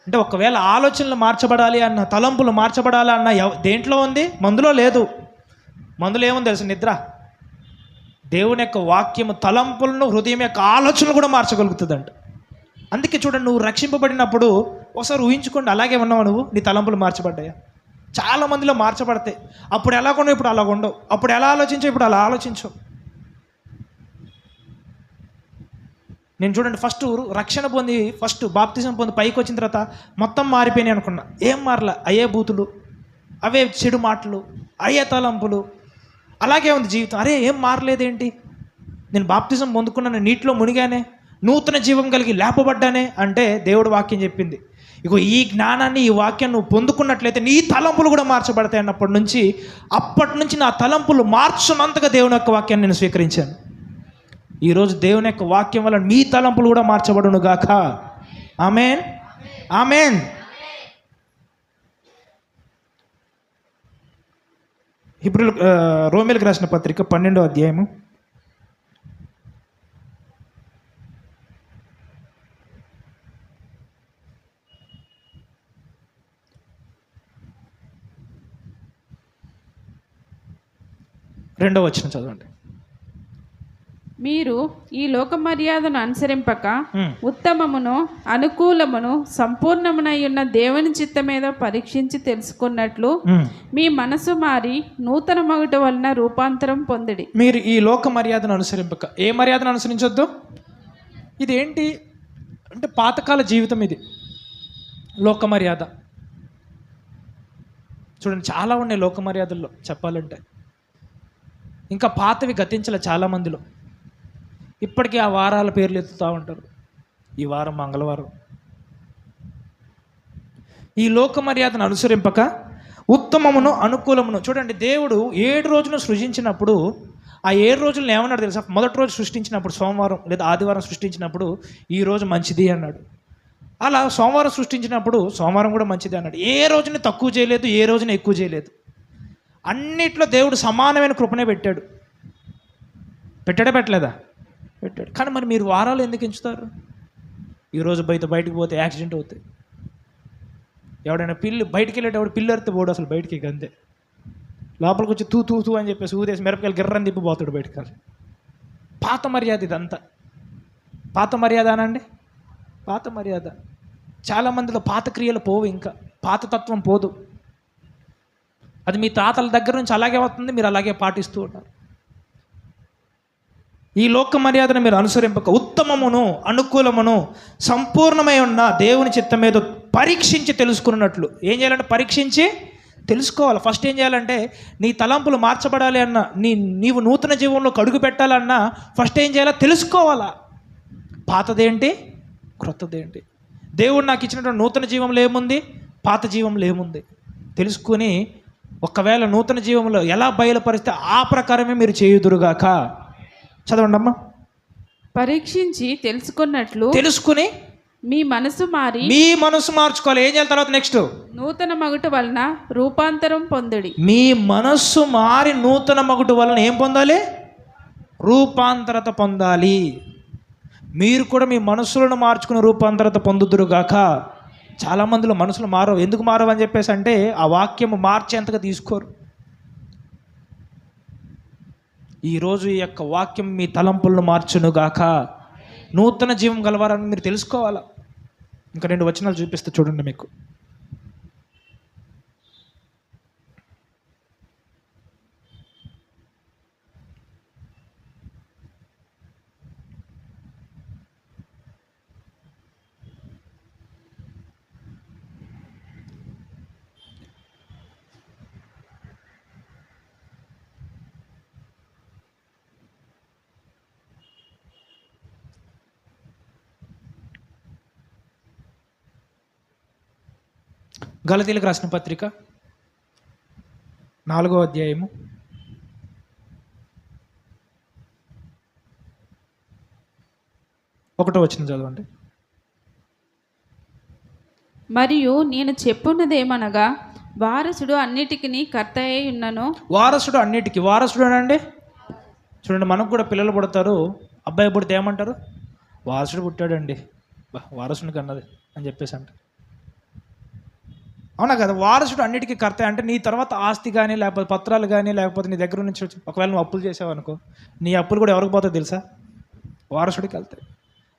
అంటే, ఒకవేళ ఆలోచనలు మార్చబడాలి అన్న, తలంపులు మార్చబడాలి అన్న దేంట్లో ఉంది? మందులో లేదు. మందులో ఏముంది తెలుసు? నిద్ర. దేవుని యొక్క వాక్యము తలంపులను, హృదయం యొక్క ఆలోచనలు కూడా మార్చగలుగుతుందంట. అందుకే చూడండి, నువ్వు రక్షింపబడినప్పుడు ఒకసారి ఊహించుకోండి, అలాగే ఉన్నావు నువ్వు, నీ తలంపులు మార్చబడ్డాయా? చాలా మందిలో మార్చబడతాయి. అప్పుడు ఎలా కొన్నావు, ఇప్పుడు అలా ఉండవు. అప్పుడు ఎలా ఆలోచించావు, ఇప్పుడు అలా ఆలోచించవు. నేను చూడండి ఫస్ట్ రక్షణ పొంది ఫస్ట్ బాప్తిజం పొంది పైకి వచ్చిన తర్వాత మొత్తం మారిపోయినాయి అనుకున్నా. ఏం మారలా, అయ్యే బూతులు, అవే చెడు మాటలు, అయ్యే తలంపులు, అలాగే ఉంది జీవితం. అరే ఏం మారలేదేంటి, నేను బాప్తిజం పొందుకున్నాను, నీటిలో మునిగానే, నూతన జీవం కలిగి లేపబడ్డానే అంటే దేవుడు వాక్యం చెప్పింది, ఇగో ఈ జ్ఞానాన్ని, ఈ వాక్యం నువ్వు పొందుకున్నట్లయితే నీ తలంపులు కూడా మార్చబడతాయి అప్పటి నుంచి నా తలంపులు మార్చున్నంతగా దేవుని యొక్క వాక్యాన్ని నేను స్వీకరించాను. ఈరోజు దేవుని యొక్క వాక్యం వల్ల మీ తలంపులు కూడా మార్చబడును గాక. ఆమేన్, ఆమేన్. ఇప్పుడు రోమేలకు రాసిన పత్రిక 12వ అధ్యాయము 2వ వచనం చదవండి. మీరు ఈ లోక మర్యాదను అనుసరింపక ఉత్తమమును అనుకూలమును సంపూర్ణమునై ఉన్న దేవుని చిత్తమేదో పరీక్షించి తెలుసుకున్నట్లు మీ మనసు మారి నూతన మగుట వలన రూపాంతరం పొందిడి. మీరు ఈ లోక మర్యాదను అనుసరింపక, ఏ మర్యాదను అనుసరించొద్దు? ఇది ఏంటి అంటే పాతకాల జీవితం, ఇది లోక మర్యాద. చూడండి, చాలా ఉన్నాయి లోక మర్యాదల్లో చెప్పాలంటే. ఇంకా పాతవి గతించలే చాలామందిలో. ఇప్పటికీ ఆ వారాల పేర్లు ఎత్తుతూ ఉంటారు. ఈ వారం మంగళవారం. ఈ లోక మర్యాదను అనుసరింపక ఉత్తమమును అనుకూలమును. చూడండి, దేవుడు 7 రోజులను సృజించినప్పుడు ఆ 7 రోజులను ఏమన్నాడు తెలుసా? మొదటి రోజు సృష్టించినప్పుడు సోమవారం లేదా ఆదివారం సృష్టించినప్పుడు ఈ రోజు మంచిది అన్నాడు. అలా సోమవారం సృష్టించినప్పుడు సోమవారం కూడా మంచిది అన్నాడు. ఏ రోజుని తక్కువ చేయలేదు, ఏ రోజుని ఎక్కువ చేయలేదు. అన్నిట్లో దేవుడు సమానమైన కృపనే పెట్టాడు. పెట్టలేదా? పెట్టాడు. కానీ మరి మీరు వారాలు ఎందుకు ఎంచుతారు? ఈరోజు బయటకు పోతే యాక్సిడెంట్ అవుతాయి. ఎవడైనా బయటికి వెళ్ళేటప్పుడు పిల్లి అరితే పోడు అసలు బయటికి, అంతే. లోపలికి వచ్చి తూ తూ తూ అని చెప్పేసి ఊదేసి మిరపకాయలు గిర్రని తిప్పిపోతాడు బయటకు. పాత మర్యాద ఇదంతా. పాత మర్యాద అనండి, పాత మర్యాద. చాలామందిలో పాత క్రియలు పోవు, ఇంకా పాత తత్వం పోదు. అది మీ తాతల దగ్గర నుంచి అలాగే వస్తుంది, మీరు అలాగే పాటిస్తూ ఉంటారు. ఈ లోక మర్యాదను మీరు అనుసరింపక ఉత్తమమును అనుకూలమును సంపూర్ణమై ఉన్న దేవుని చిత్తం మీద పరీక్షించి తెలుసుకున్నట్లు. ఏం చేయాలంటే పరీక్షించి తెలుసుకోవాలి. ఫస్ట్ ఏం చేయాలంటే నీ తలంపులు మార్చబడాలి అన్నా, నీవు నూతన జీవంలో అడుగు పెట్టాలన్నా ఫస్ట్ ఏం చేయాలో తెలుసుకోవాలా. పాతదేంటి, క్రొత్తదేంటి, దేవుడు నాకు ఇచ్చినటువంటి నూతన జీవంలో ఏముంది, పాత జీవంలో ఏముంది తెలుసుకుని ఒకవేళ నూతన జీవంలో ఎలా బయలుపరిస్తే ఆ ప్రకారమే మీరు చేయుదురుగాక. చదవండి అమ్మా. పరీక్షించి తెలుసుకుని మీ మనసు మార్చుకోవాలి. ఏం చేయాలి తర్వాత? నెక్స్ట్ నూతన మగుట వలన రూపాంతరం పొందుడి. మీ మనస్సు మారి నూతన మగుట వలన ఏం పొందాలి? రూపాంతరత పొందాలి. మీరు కూడా మీ మనస్సులను మార్చుకుని రూపాంతరత పొందుదురుగాక. చాలామందిలో మనసులు మారవు. ఎందుకు మారవు అని చెప్పేసి అంటే ఆ వాక్యము మార్చేంతగా తీసుకోరు. ఈరోజు ఈ యొక్క వాక్యం మీ తలంపులను మార్చునుగాక. నూతన జీవం గలవారని మీరు తెలుసుకోవాలా. ఇంకా 2 వచనాలు చూపిస్తే చూడండి మీకు. గలతీయులకు రాసిన పత్రిక 4వ అధ్యాయము 1వ వచనం చదవండి. మరియు నేను చెప్పున్నదేమనగా వారసుడు అన్నిటికీ కర్త అయి ఉన్నను. వారసుడు అన్నిటికీ, వారసుడు అనండి. చూడండి, మనకు కూడా పిల్లలు పుడతారు. అబ్బాయి పుడితే ఏమంటారు? వారసుడు పుట్టాడండి, వారసునికి అన్నది అని చెప్పేసి అంటారు. అవునా కదా? వారసుడు అన్నిటికీ కర్త అంటే నీ తర్వాత ఆస్తి కానీ లేకపోతే పత్రాలు కానీ లేకపోతే నీ దగ్గర నుంచి ఒకవేళ నువ్వు అప్పులు చేసావు అనుకో, నీ అప్పులు కూడా ఎవరికి పోతుంది తెలుసా? వారసుడికి వెళ్తాయి.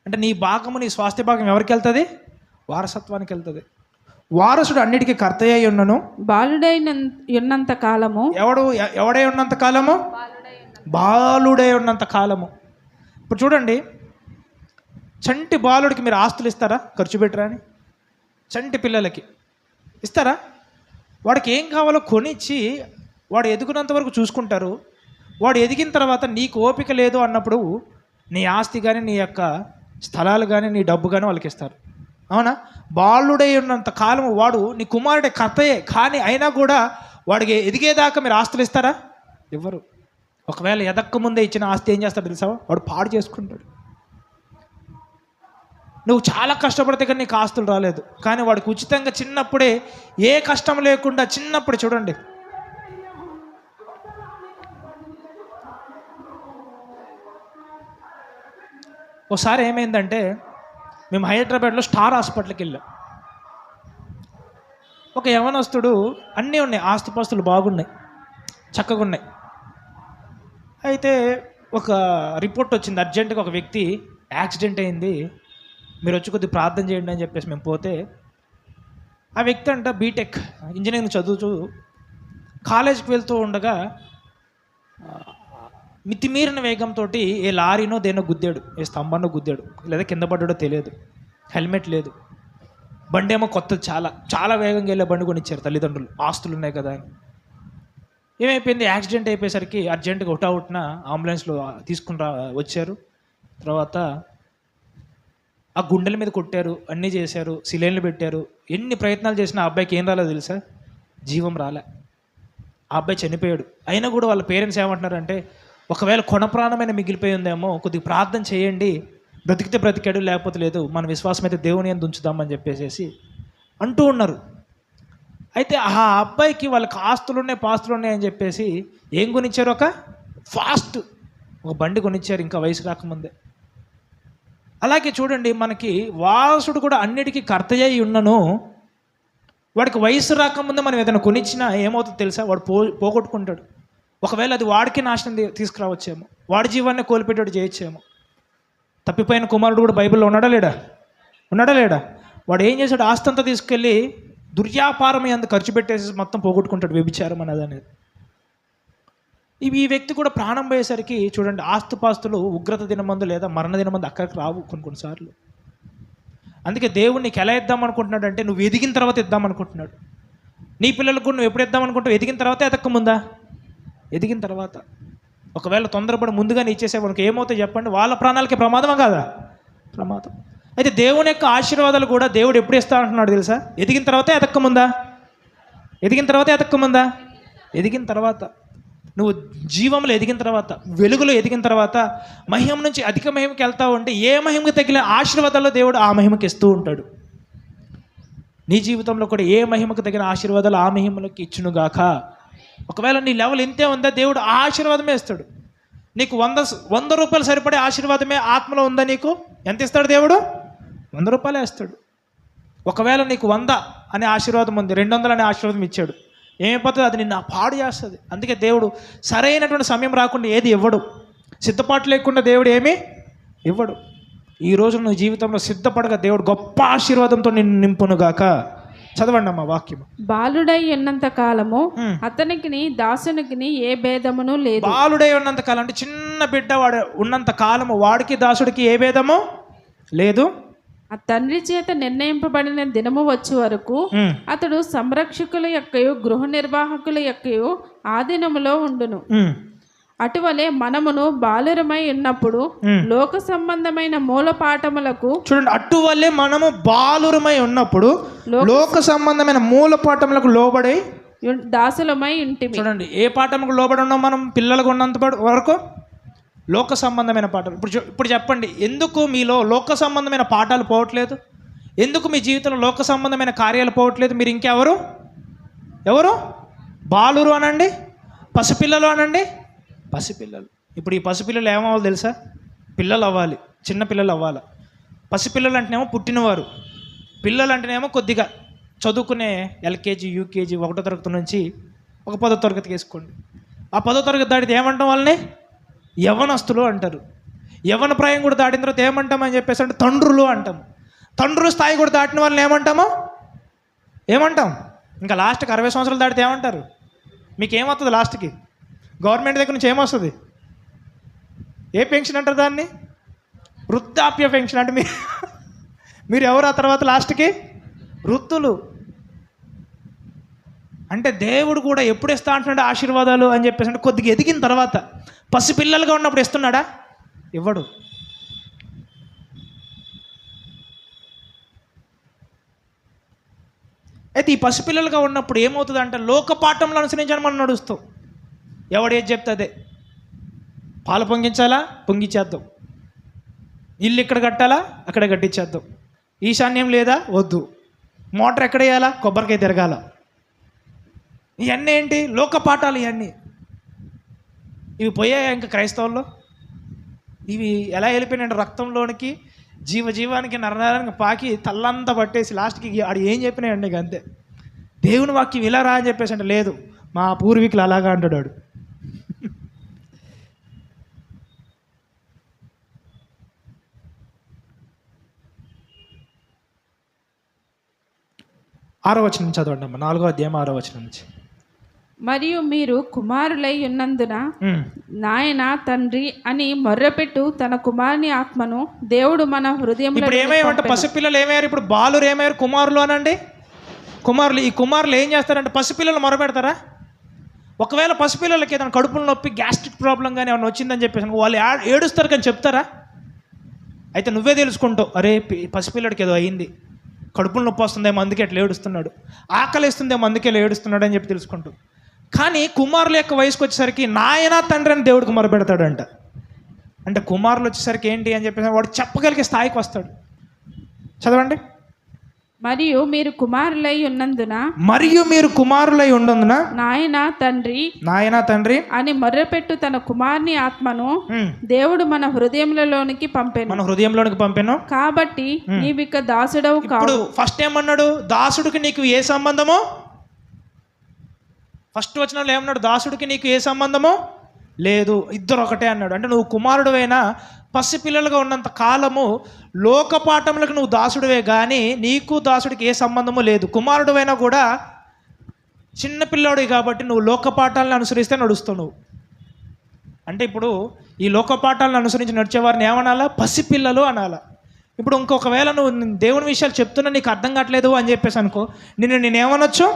అంటే నీ భాగము, నీ స్వాస్థ్య భాగం ఎవరికి వెళ్తుంది? వారసత్వానికి వెళ్తుంది. వారసుడు అన్నిటికీ కర్త అయి ఉన్నను. బాలుడై ఉన్నంత కాలము. ఎవడై ఉన్నంత కాలము? బాలుడై ఉన్నంత కాలము. ఇప్పుడు చూడండి, చంటి బాలుడికి మీరు ఆస్తులు ఇస్తారా? ఖర్చు పెట్టరా అని. చంటి పిల్లలకి ఇస్తారా? వాడికి ఏం కావాలో కొనిచ్చి వాడు ఎదుగునంత వరకు చూసుకుంటారు. వాడు ఎదిగిన తర్వాత నీకు ఓపిక లేదు అన్నప్పుడు నీ ఆస్తి కానీ, నీ యొక్క స్థలాలు కానీ, నీ డబ్బు కానీ వాళ్ళకి ఇస్తారు. అవునా? బాలుడై ఉన్నంత కాలం వాడు నీ కుమారుడే కథయే, కానీ అయినా కూడా వాడికి ఎదిగేదాకా మీరు ఆస్తులు ఇస్తారా? ఇవ్వరు. ఒకవేళ ఎదక్క ముందే ఇచ్చిన ఆస్తి ఏం చేస్తాడు తెలుసా? వాడు పాడు చేసుకుంటాడు. నువ్వు చాలా కష్టపడితే కానీ నీకు ఆస్తులు రాలేదు, కానీ వాడికి ఉచితంగా చిన్నప్పుడే ఏ కష్టం లేకుండా చిన్నప్పుడు చూడండి, ఒకసారి ఏమైందంటే మేము హైదరాబాద్లో స్టార్ హాస్పిటల్కి వెళ్ళాం. ఒక యవనస్తుడు, అన్నీ ఉన్నాయి, ఆస్తుపాస్తులు బాగున్నాయి, చక్కగా ఉన్నాయి. అయితే ఒక రిపోర్ట్ వచ్చింది, అర్జెంటుగా ఒక వ్యక్తి యాక్సిడెంట్ అయింది, మీరు వచ్చి కొద్దిగా ప్రార్థన చేయండి అని చెప్పేసి మేము పోతే, ఆ వ్యక్తి అంట బీటెక్ ఇంజనీరింగ్ చదువుతూ కాలేజీకి వెళ్తూ ఉండగా మితిమీరిన వేగంతో ఏ లారీనో దేనో గుద్దాడు, ఏ స్తంభాన్నో గుద్దాడు, లేదా కింద పడ్డాడో తెలియదు. హెల్మెట్ లేదు, బండి ఏమో కొత్తది, చాలా చాలా వేగంగా వెళ్ళే బండి కొనిచ్చారు తల్లిదండ్రులు, ఆస్తులు ఉన్నాయి కదా అని. ఏమైపోయింది, యాక్సిడెంట్ అయిపోయేసరికి అర్జెంటుగా ఒకటా అంబులెన్స్లో తీసుకుని వచ్చారు. తర్వాత ఆ గుండెల మీద కొట్టారు, అన్నీ చేశారు, సిలైన్లు పెట్టారు. ఎన్ని ప్రయత్నాలు చేసినా ఆ అబ్బాయికి ఏం రాలేదు తెలుసా? జీవం రాలే. ఆ అబ్బాయి చనిపోయాడు. అయినా కూడా వాళ్ళ పేరెంట్స్ ఏమంటున్నారంటే, ఒకవేళ కొన ప్రాణమైన మిగిలిపోయి ఉందేమో, కొద్దిగా ప్రార్థన చేయండి, బ్రతికితే బ్రతికాడు, లేకపోతే లేదు, మన విశ్వాసం అయితే దేవుని యందు ఉంచుదామని చెప్పేసి అంటూ ఉన్నారు. అయితే ఆ అబ్బాయికి వాళ్ళకి ఆస్తులు ఉన్నాయి, పాస్తులు ఉన్నాయి అని చెప్పేసి ఏం కొనిచ్చారు? ఒక బండి కొనిచ్చారు, ఇంకా వయసు రాకముందే. అలాగే చూడండి, మనకి వారసుడు కూడా అన్నిటికీ కర్తయ్య ఉన్నను, వాడికి వయసు రాకముందే మనం ఏదైనా కొనిచ్చినా ఏమవుతుందో తెలుసా? వాడు పోగొట్టుకుంటాడు. ఒకవేళ అది వాడికి నాశనం తీసుకురావచ్చేమో, వాడి జీవాన్ని కోల్పోయేటట్టు చేయొచ్చేమో. తప్పిపోయిన కుమారుడు కూడా బైబిల్లో ఉన్నాడా లేడా? వాడు ఏం చేశాడు? ఆస్తి అంతా తీసుకెళ్ళి దుర్వ్యాపారం అంత ఖర్చు పెట్టేసి మొత్తం పోగొట్టుకుంటాడు, వ్యభిచారం అనేది. ఈ వ్యక్తి కూడా ప్రాణం పోయేసరికి చూడండి, ఆస్తుపాస్తులు ఉగ్రత దినమందు లేదా మరణ దినమందు అక్కడికి రావు కొన్నిసార్లు. అందుకే దేవుడు నీకు ఎలా ఇద్దాం అనుకుంటున్నాడు అంటే, నువ్వు ఎదిగిన తర్వాత ఇద్దాం అనుకుంటున్నాడు. నీ పిల్లలకు కూడా నువ్వు ఎప్పుడు ఇద్దాం అనుకుంటావు? ఎదిగిన తర్వాత, ఎదక్కముందా? ఎదిగిన తర్వాత. ఒకవేళ తొందరపడి ముందుగానే ఇచ్చేసేవానికి ఏమవుతాయి చెప్పండి? వాళ్ళ ప్రాణాలకి ప్రమాదమా కాదా? ప్రమాదం. అయితే దేవుని యొక్క ఆశీర్వాదాలు కూడా దేవుడు ఎప్పుడు ఇస్తా అంటున్నాడు తెలుసా? ఎదిగిన తర్వాత, ఎదక్కముందా? ఎదిగిన తర్వాత. నువ్వు జీవంలో ఎదిగిన తర్వాత, వెలుగులో ఎదిగిన తర్వాత, మహిమ నుంచి అధిక మహిమకి వెళ్తావు అంటే, ఏ మహిమకి తగిన ఆశీర్వాదాల్లో దేవుడు ఆ మహిమకి ఇస్తూ ఉంటాడు. నీ జీవితంలో కూడా ఏ మహిమకు తగిన ఆశీర్వాదాలు ఆ మహిమలోకి ఇచ్చునుగాక. ఒకవేళ నీ లెవెల్ ఇంతే ఉందా, దేవుడు ఆ ఆశీర్వాదమే ఇస్తాడు. నీకు 100 రూపాయలు సరిపడే ఆశీర్వాదమే ఆత్మలో ఉందా, నీకు ఎంత ఇస్తాడు దేవుడు? 100 రూపాయలే ఇస్తాడు. ఒకవేళ నీకు 100 అనే ఆశీర్వాదం ఉంది, 200 అనే ఆశీర్వాదం ఇచ్చాడు, ఏమైపోతుంది? అది నిన్ను పాడు చేస్తుంది. అందుకే దేవుడు సరైనటువంటి సమయం రాకుండా ఏది ఇవ్వడు, సిద్ధపాటు లేకుండా దేవుడు ఏమీ ఇవ్వడు. ఈరోజు నువ్వు జీవితంలో సిద్ధపడగా దేవుడు గొప్ప ఆశీర్వాదంతో నిన్ను నింపునుగాక. చదవండి అమ్మా వాక్యం. బాలుడై ఉన్నంత కాలము అతనికి దాసునికి ఏ భేదమును లేదు. బాలుడై ఉన్నంత కాలం అంటే చిన్న బిడ్డ వాడు ఉన్నంత కాలము వాడికి దాసుడికి ఏ భేదము లేదు. ఆ తండ్రి చేత నిర్ణయింపబడిన దినము వచ్చే వరకు అతడు సంరక్షకుల యొక్కయు గృహ నిర్వాహకుల యొక్కయు ఆధీనములో ఉండును. అటువలే మనమును బాలురమై ఉన్నప్పుడు లోక సంబంధమైన మూలపాఠములకు, చూడండి, అటువలే మనము బాలురమై ఉన్నప్పుడు లోక సంబంధమైన మూలపాఠములకు లోబడి దాసులమై ఇంటిమి. చూడండి, ఏ పాఠములకు లోబడి ఉన్నాం మనం? పిల్లలకు ఉన్నంత వరకు లోక సంబంధమైన పాఠాలు. ఇప్పుడు చెప్పండి, ఎందుకు మీలో లోక సంబంధమైన పాఠాలు పోవట్లేదు? ఎందుకు మీ జీవితంలో లోక సంబంధమైన కార్యాలు పోవట్లేదు? మీరు ఎవరు? బాలురు అనండి, పసిపిల్లలు అనండి. పసిపిల్లలు. ఇప్పుడు ఈ పసిపిల్లలు ఏమవ్వాలి తెలుసా? పిల్లలు అవ్వాలి, చిన్న పిల్లలు అవ్వాలి. పసిపిల్లలు అంటేనేమో పుట్టినవారు, పిల్లలు అంటేనేమో కొద్దిగా చదువుకునే ఎల్కేజీ, యూకేజీ, 1వ తరగతి నుంచి ఒక 10వ తరగతికి వేసుకోండి. ఆ 10వ తరగతి దాటితే ఏమంటాం? వాళ్ళని యవ్వనస్తులు అంటారు. యవ్వన ప్రాయం కూడా దాటిన తర్వాత ఏమంటామని చెప్పేసి అంటే తండ్రులు అంటాము. తండ్రుల స్థాయి కూడా దాటిన వాళ్ళని ఏమంటాం? ఇంకా లాస్ట్కి 60 సంవత్సరాలు దాటితే ఏమంటారు? మీకు ఏమవుతుంది లాస్ట్కి? గవర్నమెంట్ దగ్గర నుంచి ఏమొస్తుంది? ఏ పెన్షన్ అంటారు దాన్ని? వృద్ధాప్య పెన్షన్ అంటే మీరు ఎవరు ఆ తర్వాత లాస్ట్కి? వృద్ధులు. అంటే దేవుడు కూడా ఎప్పుడు ఇస్తా అంటున్నాడు ఆశీర్వాదాలు అని చెప్పేసి అంటే కొద్దిగా ఎదిగిన తర్వాత. పసిపిల్లలుగా ఉన్నప్పుడు ఇస్తున్నాడా? ఇవ్వడు. అయితే ఈ పసిపిల్లలుగా ఉన్నప్పుడు ఏమవుతుంది అంటే లోకపాఠంలో అనుసరించాలని మనం నడుస్తాం. ఎవడేది చెప్తే అదే. పాలు పొంగించాలా? పొంగించేద్దాం. ఇల్లు ఇక్కడ కట్టాలా? అక్కడే కట్టించేద్దాం. ఈశాన్యం లేదా? వద్దు. మోటార్ ఎక్కడ వేయాలా? కొబ్బరికాయ తిరగాల. ఇవన్నీ ఏంటి? లోకపాఠాలు ఇవన్నీ. ఇవి పోయాయి ఇంకా క్రైస్తవుల్లో. ఇవి ఎలా వెళ్ళిపోయినాయంటే రక్తంలోనికి జీవానికి నరనరానికి పాకి తల్లంతా పట్టేసి లాస్ట్కి ఆడు ఏం చెప్పినాయండి ఇక అంతే. దేవుని వాక్యం ఇలా రా అని చెప్పేసి అంటే లేదు, మా పూర్వీకులు అలాగా అంటాడు వాడు. ఆరో వచనం చదవండి అమ్మ. 4వ అధ్యాయం 6వ వచనం నుంచి. మరియు మీరు కుమారులై ఉన్నందున నాయన తండ్రి అని మొర్రపెట్టు తన కుమారుని ఆత్మను దేవుడు మన హృదయంలో. ఇప్పుడు ఏమయ్యారంటే పసిపిల్లలు ఏమయ్యారు? ఇప్పుడు బాలురు ఏమయ్యారు? కుమారులు అనండి. కుమారులు. ఈ కుమారులు ఏం చేస్తారంటే పసిపిల్లలు మొరపెడతారా? ఒకవేళ పసిపిల్లలకి ఏదైనా కడుపులో నొప్పి, గ్యాస్ట్రిక్ ప్రాబ్లం కానీ ఏమైనా వచ్చిందని చెప్పేసి వాళ్ళు ఏడుస్తారు కానీ చెప్తారా? అయితే నువ్వే తెలుసుకుంటావు, అరే పసిపిల్లడికి ఏదో అయింది, కడుపులో నొప్పి వస్తుందేమో అందుకే అట్లా ఏడుస్తున్నాడు, ఆకలి ఇస్తుందేమో అందుకే ఏడుస్తున్నాడు అని చెప్పి తెలుసుకుంటావు. కానీ కుమారుల యొక్క వయసుకు వచ్చేసరికి నాయన తండ్రి అని దేవుడికి మొరపెడతాడంట. అంటే కుమారులు వచ్చేసరికి ఏంటి అని చెప్పేసి వాడు చెప్పగలిగే స్థాయికి వస్తాడు. చదవండి. మరియు మీరు కుమారులై ఉన్నందున నాయన తండ్రి అని మొర్రపెట్టు తన కుమారుని ఆత్మను దేవుడు మన హృదయంలోనికి పంపెను. కాబట్టి నీవిక దాసుడవు కాదు. ఫస్ట్ ఏమన్నాడు? దాసుడికి నీకు ఏ సంబంధమో. ఫస్ట్ వచనంలో ఏమన్నాడు? దాసుడికి నీకు ఏ సంబంధమో లేదు, ఇద్దరు ఒకటే అన్నాడు. అంటే నువ్వు కుమారుడువైనా పసిపిల్లలుగా ఉన్నంత కాలము లోకపాఠములకు నువ్వు దాసుడివే కానీ నీకు దాసుడికి ఏ సంబంధము లేదు. కుమారుడువైనా కూడా చిన్నపిల్లాడివి కాబట్టి నువ్వు లోకపాఠాలను అనుసరిస్తే నడుస్తావు నువ్వు. అంటే ఇప్పుడు ఈ లోకపాఠాలను అనుసరించి నడిచేవారిని ఏమనాలా? పసిపిల్లలు అనాలా. ఇప్పుడు ఇంకొకవేళ నువ్వు దేవుని విషయాలు చెప్తున్నా నీకు అర్థం కావట్లేదు అని చెప్పేసి అనుకో, నేనేమనొచ్చు?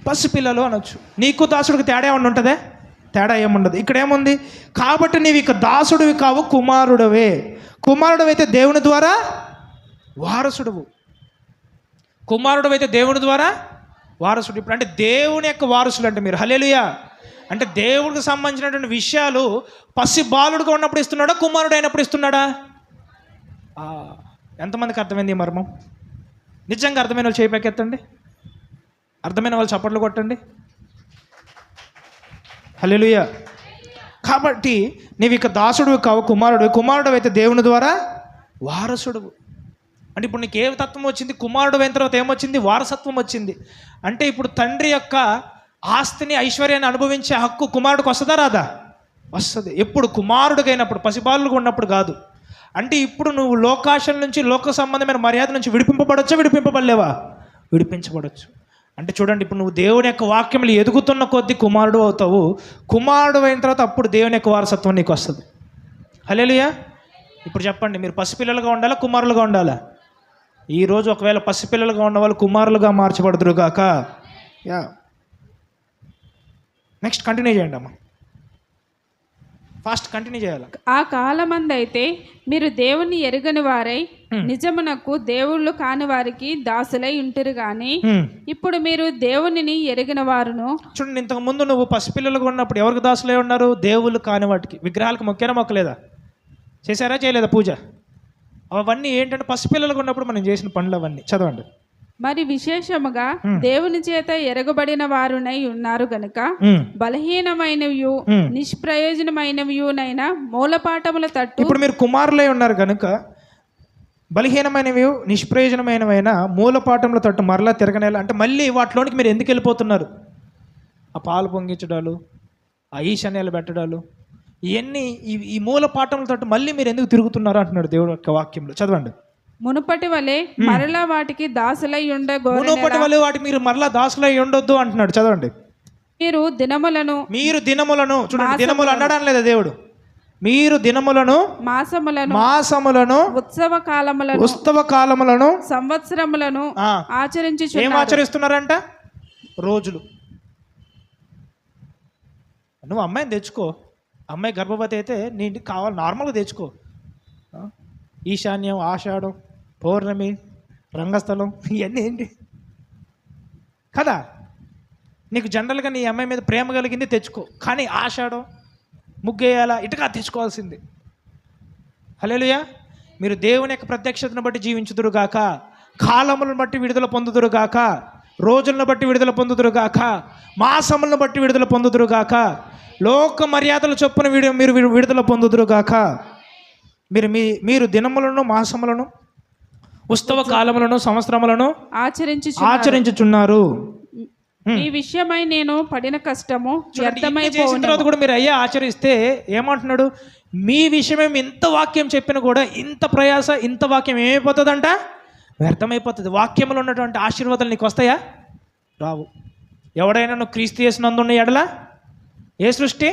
పసిపిల్లలు అనొచ్చు. నీకు దాసుడికి తేడా ఏమన్నా ఉంటుందే? తేడా ఏముండదు. ఇక్కడ ఏముంది? కాబట్టి నీవు ఇక దాసుడివి కావు, కుమారుడవే. కుమారుడవైతే దేవుని ద్వారా వారసుడువు. కుమారుడవైతే దేవుని ద్వారా వారసుడు. ఇప్పుడు అంటే దేవుని యొక్క వారసులు అంటే మీరు హల్లెలూయా. అంటే దేవుడికి సంబంధించినటువంటి విషయాలు పసి బాలుడుగా ఉన్నప్పుడు ఇస్తున్నాడా, కుమారుడు అయినప్పుడు ఇస్తున్నాడా? ఎంతమందికి అర్థమైంది ఈ మర్మం? నిజంగా అర్థమైన వాళ్ళు చేయి పైకెత్తండి. అర్థమైన వాళ్ళు చప్పట్లు కొట్టండి. హల్లెలూయా. కాబట్టి నీవు ఇక దాసుడు కావు, కుమారుడు అయితే దేవుని ద్వారా వారసుడు. అంటే ఇప్పుడు నీకు ఏ తత్వం వచ్చింది? కుమారుడు అయిన తర్వాత ఏమొచ్చింది? వారసత్వం వచ్చింది. అంటే ఇప్పుడు తండ్రి యొక్క ఆస్తిని, ఐశ్వర్యాన్ని అనుభవించే హక్కు కుమారుడికి వస్తుందా రాదా? వస్తుంది. ఎప్పుడు? కుమారుడికైనప్పుడు, పసిబాలుగా ఉన్నప్పుడు కాదు. అంటే ఇప్పుడు నువ్వు లోకాశల నుంచి, లోక సంబంధమైన మర్యాద నుంచి విడిపింపబడొచ్చా? విడిపింపబడలేవా? విడిపించబడొచ్చు. అంటే చూడండి, ఇప్పుడు నువ్వు దేవుని యొక్క వాక్యములు ఎదుగుతున్న కొద్దీ కుమారుడు అవుతావు. కుమారుడు అయిన తర్వాత అప్పుడు దేవుని యొక్క వారసత్వం నీకు వస్తుంది. హల్లెలూయా. ఇప్పుడు చెప్పండి, మీరు పసిపిల్లలుగా ఉండాలా, కుమారులుగా ఉండాలా? ఈరోజు ఒకవేళ పసిపిల్లలుగా ఉన్న వాళ్ళు కుమారులుగా మార్చబడుదురు గాక. యా, నెక్స్ట్ కంటిన్యూ చేయండి అమ్మా. ఫాస్ట్ కంటిన్యూ చేయాలి. ఆ కాలమందైతే మీరు దేవుని ఎరుగని వారై నిజమునకు దేవుళ్ళు కాని వారికి దాసులై ఉంటురు గాని ఇప్పుడు మీరు దేవునిని ఎరిగిన వారును. చూడండి, ఇంతకు ముందు నువ్వు పసిపిల్లలుగా ఉన్నప్పుడు ఎవరికి దాసులై ఉన్నారు? దేవుళ్ళు కాని వాటికి. విగ్రహాలకు మొక్కారా మొక్కలేదా? చేశారా చేయలేదా పూజ? అవన్నీ ఏంటంటే పసిపిల్లలుగా ఉన్నప్పుడు మనం చేసిన పనులు అవన్నీ. చదవండి. మరి విశేషముగా దేవుని చేత ఎరగబడిన వారునై ఉన్నారు గనుక బలహీనమైనవియు నిష్ప్రయోజనమైనవియునైనా మూలపాఠముల తట్టు. ఇప్పుడు మీరు కుమారులై ఉన్నారు కనుక బలహీనమైనవి, నిష్ప్రయోజనమైనవైన మూలపాఠముల తట్టు మరలా తిరగనేలా. అంటే మళ్ళీ వాటిలోనికి మీరు ఎందుకు వెళ్ళిపోతున్నారు? ఆ పాలు పొంగించడాలు, ఆ ఈశాన్యాలు పెట్టడాలు, ఇవన్నీ ఈ మూలపాఠముల తట్టు మళ్ళీ మీరు ఎందుకు తిరుగుతున్నారు అంటున్నాడు దేవుడు యొక్క వాక్యంలో. చదవండి. మునుపటి వలె మరలా వాటికి దాసులై మునుపటి వలె వాటికి మీరు మరలా దాసులై ఉండొద్దు అంటున్నాడు. చదవండి. మీరు దినములను చూడండి, దినములు అన్నాడు లేదా దేవుడు? మీరు దినములను మాసములను ఉత్సవ కాలములను సంవత్సరములను ఆచరించి ఏం ఆచరిస్తున్నారంట? రోజులు. నువ్వు అమ్మాయిని తెచ్చుకో, అమ్మాయి గర్భవతి అయితే నీకు కావాలి నార్మల్గా తెచ్చుకో. ఈశాన్యం, ఆషాఢం, పౌర్ణమి, రంగస్థలం ఇవన్నీ ఏంటి కదా? నీకు జనరల్గా నీ అమ్మాయి మీద ప్రేమ కలిగింది తెచ్చుకో, కానీ ఆషాఢం, ముగ్గేయాలా ఇటుగా తెచ్చుకోవాల్సింది. హల్లెలూయా. మీరు దేవుని యొక్క ప్రత్యక్షతను బట్టి జీవించుదురుగాక, కాలములను బట్టి విడుదల పొందుదురుగాక, రోజులను బట్టి విడుదల పొందుదురుగాక, మాసములను బట్టి విడుదల పొందుదురుగాక, లోక మర్యాదల చొప్పున మీరు విడుదల పొందుదురుగాక. మీరు దినములను మాసములను ఉత్సవ కాలములను సంవత్సరములను ఆచరించుచున్నారు. ఈ విషయమై నేను పడిన కష్టము చేసిన తర్వాత కూడా మీరు అయ్యా ఆచరిస్తే ఏమంటున్నాడు? మీ విషయమే ఇంత వాక్యం చెప్పిన కూడా ఇంత ప్రయాస, ఇంత వాక్యం ఏమైపోతుందంట? వ్యర్థమైపోతుంది. వాక్యంలో ఉన్నటువంటి ఆశీర్వాదాలు నీకు వస్తాయా? రావు. ఎవడైనా నువ్వు క్రీస్తు యేసునందున్న ఎడల ఏ సృష్టి?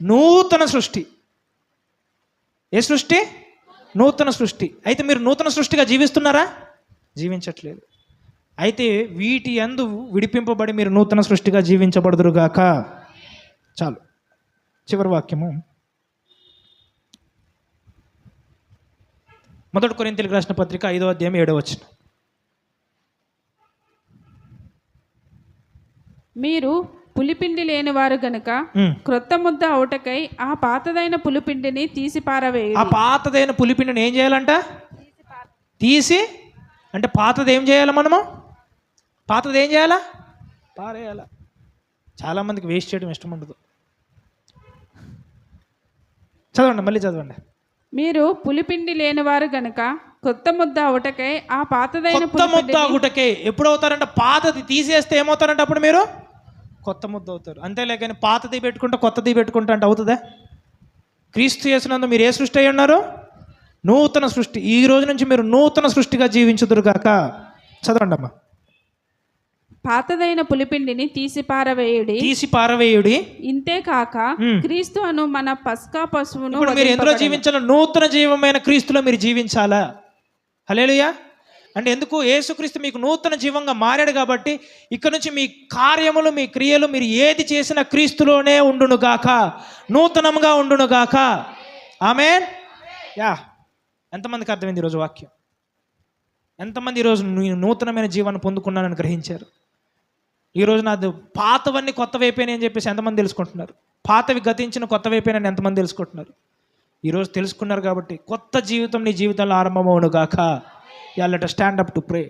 నూతన సృష్టి. ఏ సృష్టి? నూతన సృష్టి. అయితే మీరు నూతన సృష్టిగా జీవిస్తున్నారా? జీవించట్లేదు. అయితే వీటి యందు విడిపింపబడి మీరు నూతన సృష్టిగా జీవించబడుదురుగాక. చాలు. చివరి వాక్యము 1 కొరింథీయులకు రాసిన పత్రిక 5వ అధ్యాయం 7వ వచనం. మీరు పులిపిండి లేని వారు గనుక క్రొత్త ముద్ద అవుటకై ఆ పాతదైన పులిపిండిని తీసి పారవేయండి. ఆ పాతదైన పులిపిండిని ఏం చేయాలంట? తీసి అంటే పాతది ఏం చేయాలి? మనము పాతది ఏం చేయాలా? పారేయాల. చాలామందికి వేస్ట్ చేయడం ఇష్టం ఉండదు. చదవండి, మళ్ళీ చదవండి. మీరు పులిపిండి లేని వారు గనుక కొత్త ముద్ద అవుటకై ఆ పాతదైన ముద్ద అవుటకై. ఎప్పుడు అవుతారంటే పాతది తీసేస్తే ఏమవుతారంటే అప్పుడు మీరు కొత్త ముద్ద అవుతారు. అంతేలే కానీ పాతది పెట్టుకుంటా కొత్తది పెట్టుకుంటా అంటే అవుతుందా? క్రీస్తు యేసునందు మీరు ఏ సృష్టి అయి ఉన్నారు? నూతన సృష్టి. ఈ రోజు నుంచి మీరు నూతన సృష్టిగా జీవించుదురుగాక. చదవండి అమ్మా. పాతదైన పులిపిండిని తీసి పారవేయుడి. ఇంతే కాక క్రీస్తు అను మన పస్కా పశువును మీరు ఎందులో జీవించాలి? నూతన జీవమైన క్రీస్తులో మీరు జీవించాలా? హల్లెలూయా. అంటే ఎందుకు? యేసుక్రీస్తు మీకు నూతన జీవంగా మారాడు కాబట్టి ఇక్కడ నుంచి మీ కార్యములు, మీ క్రియలు, మీరు ఏది చేసినా క్రీస్తులోనే ఉండునుగాక, నూతనంగా ఉండునుగాక. ఆమేన్. యా. ఎంతమందికి అర్థమైంది ఈరోజు వాక్యం? ఎంతమంది ఈరోజు నూతనమైన జీవాన్ని పొందుకున్నానని గ్రహించారు? ఈరోజు నాది పాతవన్నీ కొత్తవి అయిపోయినాయి అని చెప్పేసి ఎంతమంది తెలుసుకుంటున్నారు? పాతవి గతించిన కొత్త అయిపోయినాయని ఎంతమంది తెలుసుకుంటున్నారు? ఈరోజు తెలుసుకున్నారు కాబట్టి కొత్త జీవితం నీ జీవితంలో ఆరంభమవునుగాక. Yeah, let us stand up to pray.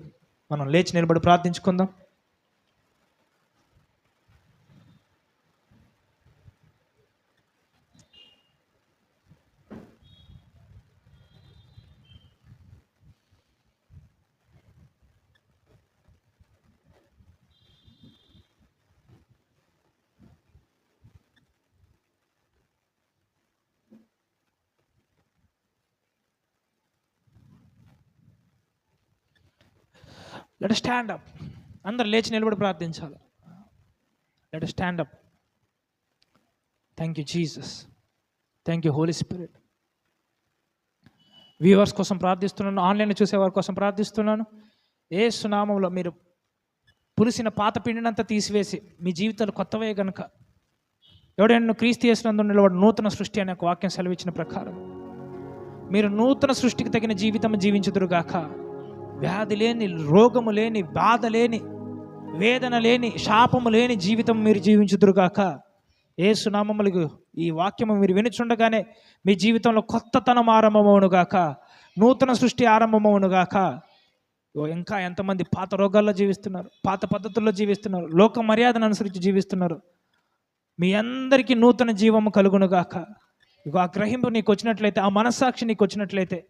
మనం లేచి నిలబడి ప్రార్థించుకుందాం. Let us stand up. అందరు లేచి నిలబడి ప్రార్థించాలి. Let us stand up. Thank you Jesus. Thank you Holy Spirit. Viewers కోసం ప్రార్థిస్తున్నాను, ఆన్లైన్లో చూసేవారి కోసం ప్రార్థిస్తున్నాను. యేసు నామములో మీరు పులిసిన పాత పిండినంతా తీసివేసి మీ జీవితాలు కొత్తవే గనుక ఎవడైనా క్రీస్తు యేసునందు నిలబడి నూతన సృష్టి అనే ఒక వాక్యం సెలవిచ్చిన ప్రకారం మీరు నూతన సృష్టికి తగిన జీవితం జీవించుదురుగాక. వ్యాధి లేని, రోగము లేని, బాధ లేని, వేదన లేని, శాపము లేని జీవితం మీరు జీవించుదురుగాక. యేసు నామములకు ఈ వాక్యము మీరు వినుచుండగానే మీ జీవితంలో కొత్తతనం ఆరంభమవునుగాక, నూతన సృష్టి ఆరంభమవునుగాక. ఇంకా ఎంతమంది పాత రోగాల్లో జీవిస్తున్నారు, పాత పద్ధతుల్లో జీవిస్తున్నారు, లోక మర్యాదను అనుసరించి జీవిస్తున్నారు. మీ అందరికీ నూతన జీవము కలుగునుగాక. ఇగో ఆ గ్రహింపు నీకు వచ్చినట్లయితే, ఆ మనస్సాక్షి నీకు వచ్చినట్లయితే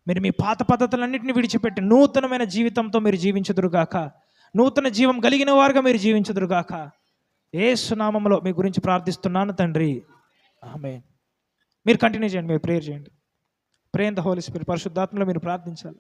మీరు మీ పాత పద్ధతులన్నింటినీ విడిచిపెట్టి నూతనమైన జీవితంతో మీరు జీవించుదురుగాక. నూతన జీవం కలిగిన వారుగా మీరు జీవించుదురుగాక. యేసు నామములో మీ గురించి ప్రార్థిస్తున్నాను తండ్రి. ఆమేన్. మీరు కంటిన్యూ చేయండి, మీరు ప్రేయర్ చేయండి. Pray in the Holy Spirit. పరిశుద్ధాత్మలో మీరు ప్రార్థించాలి.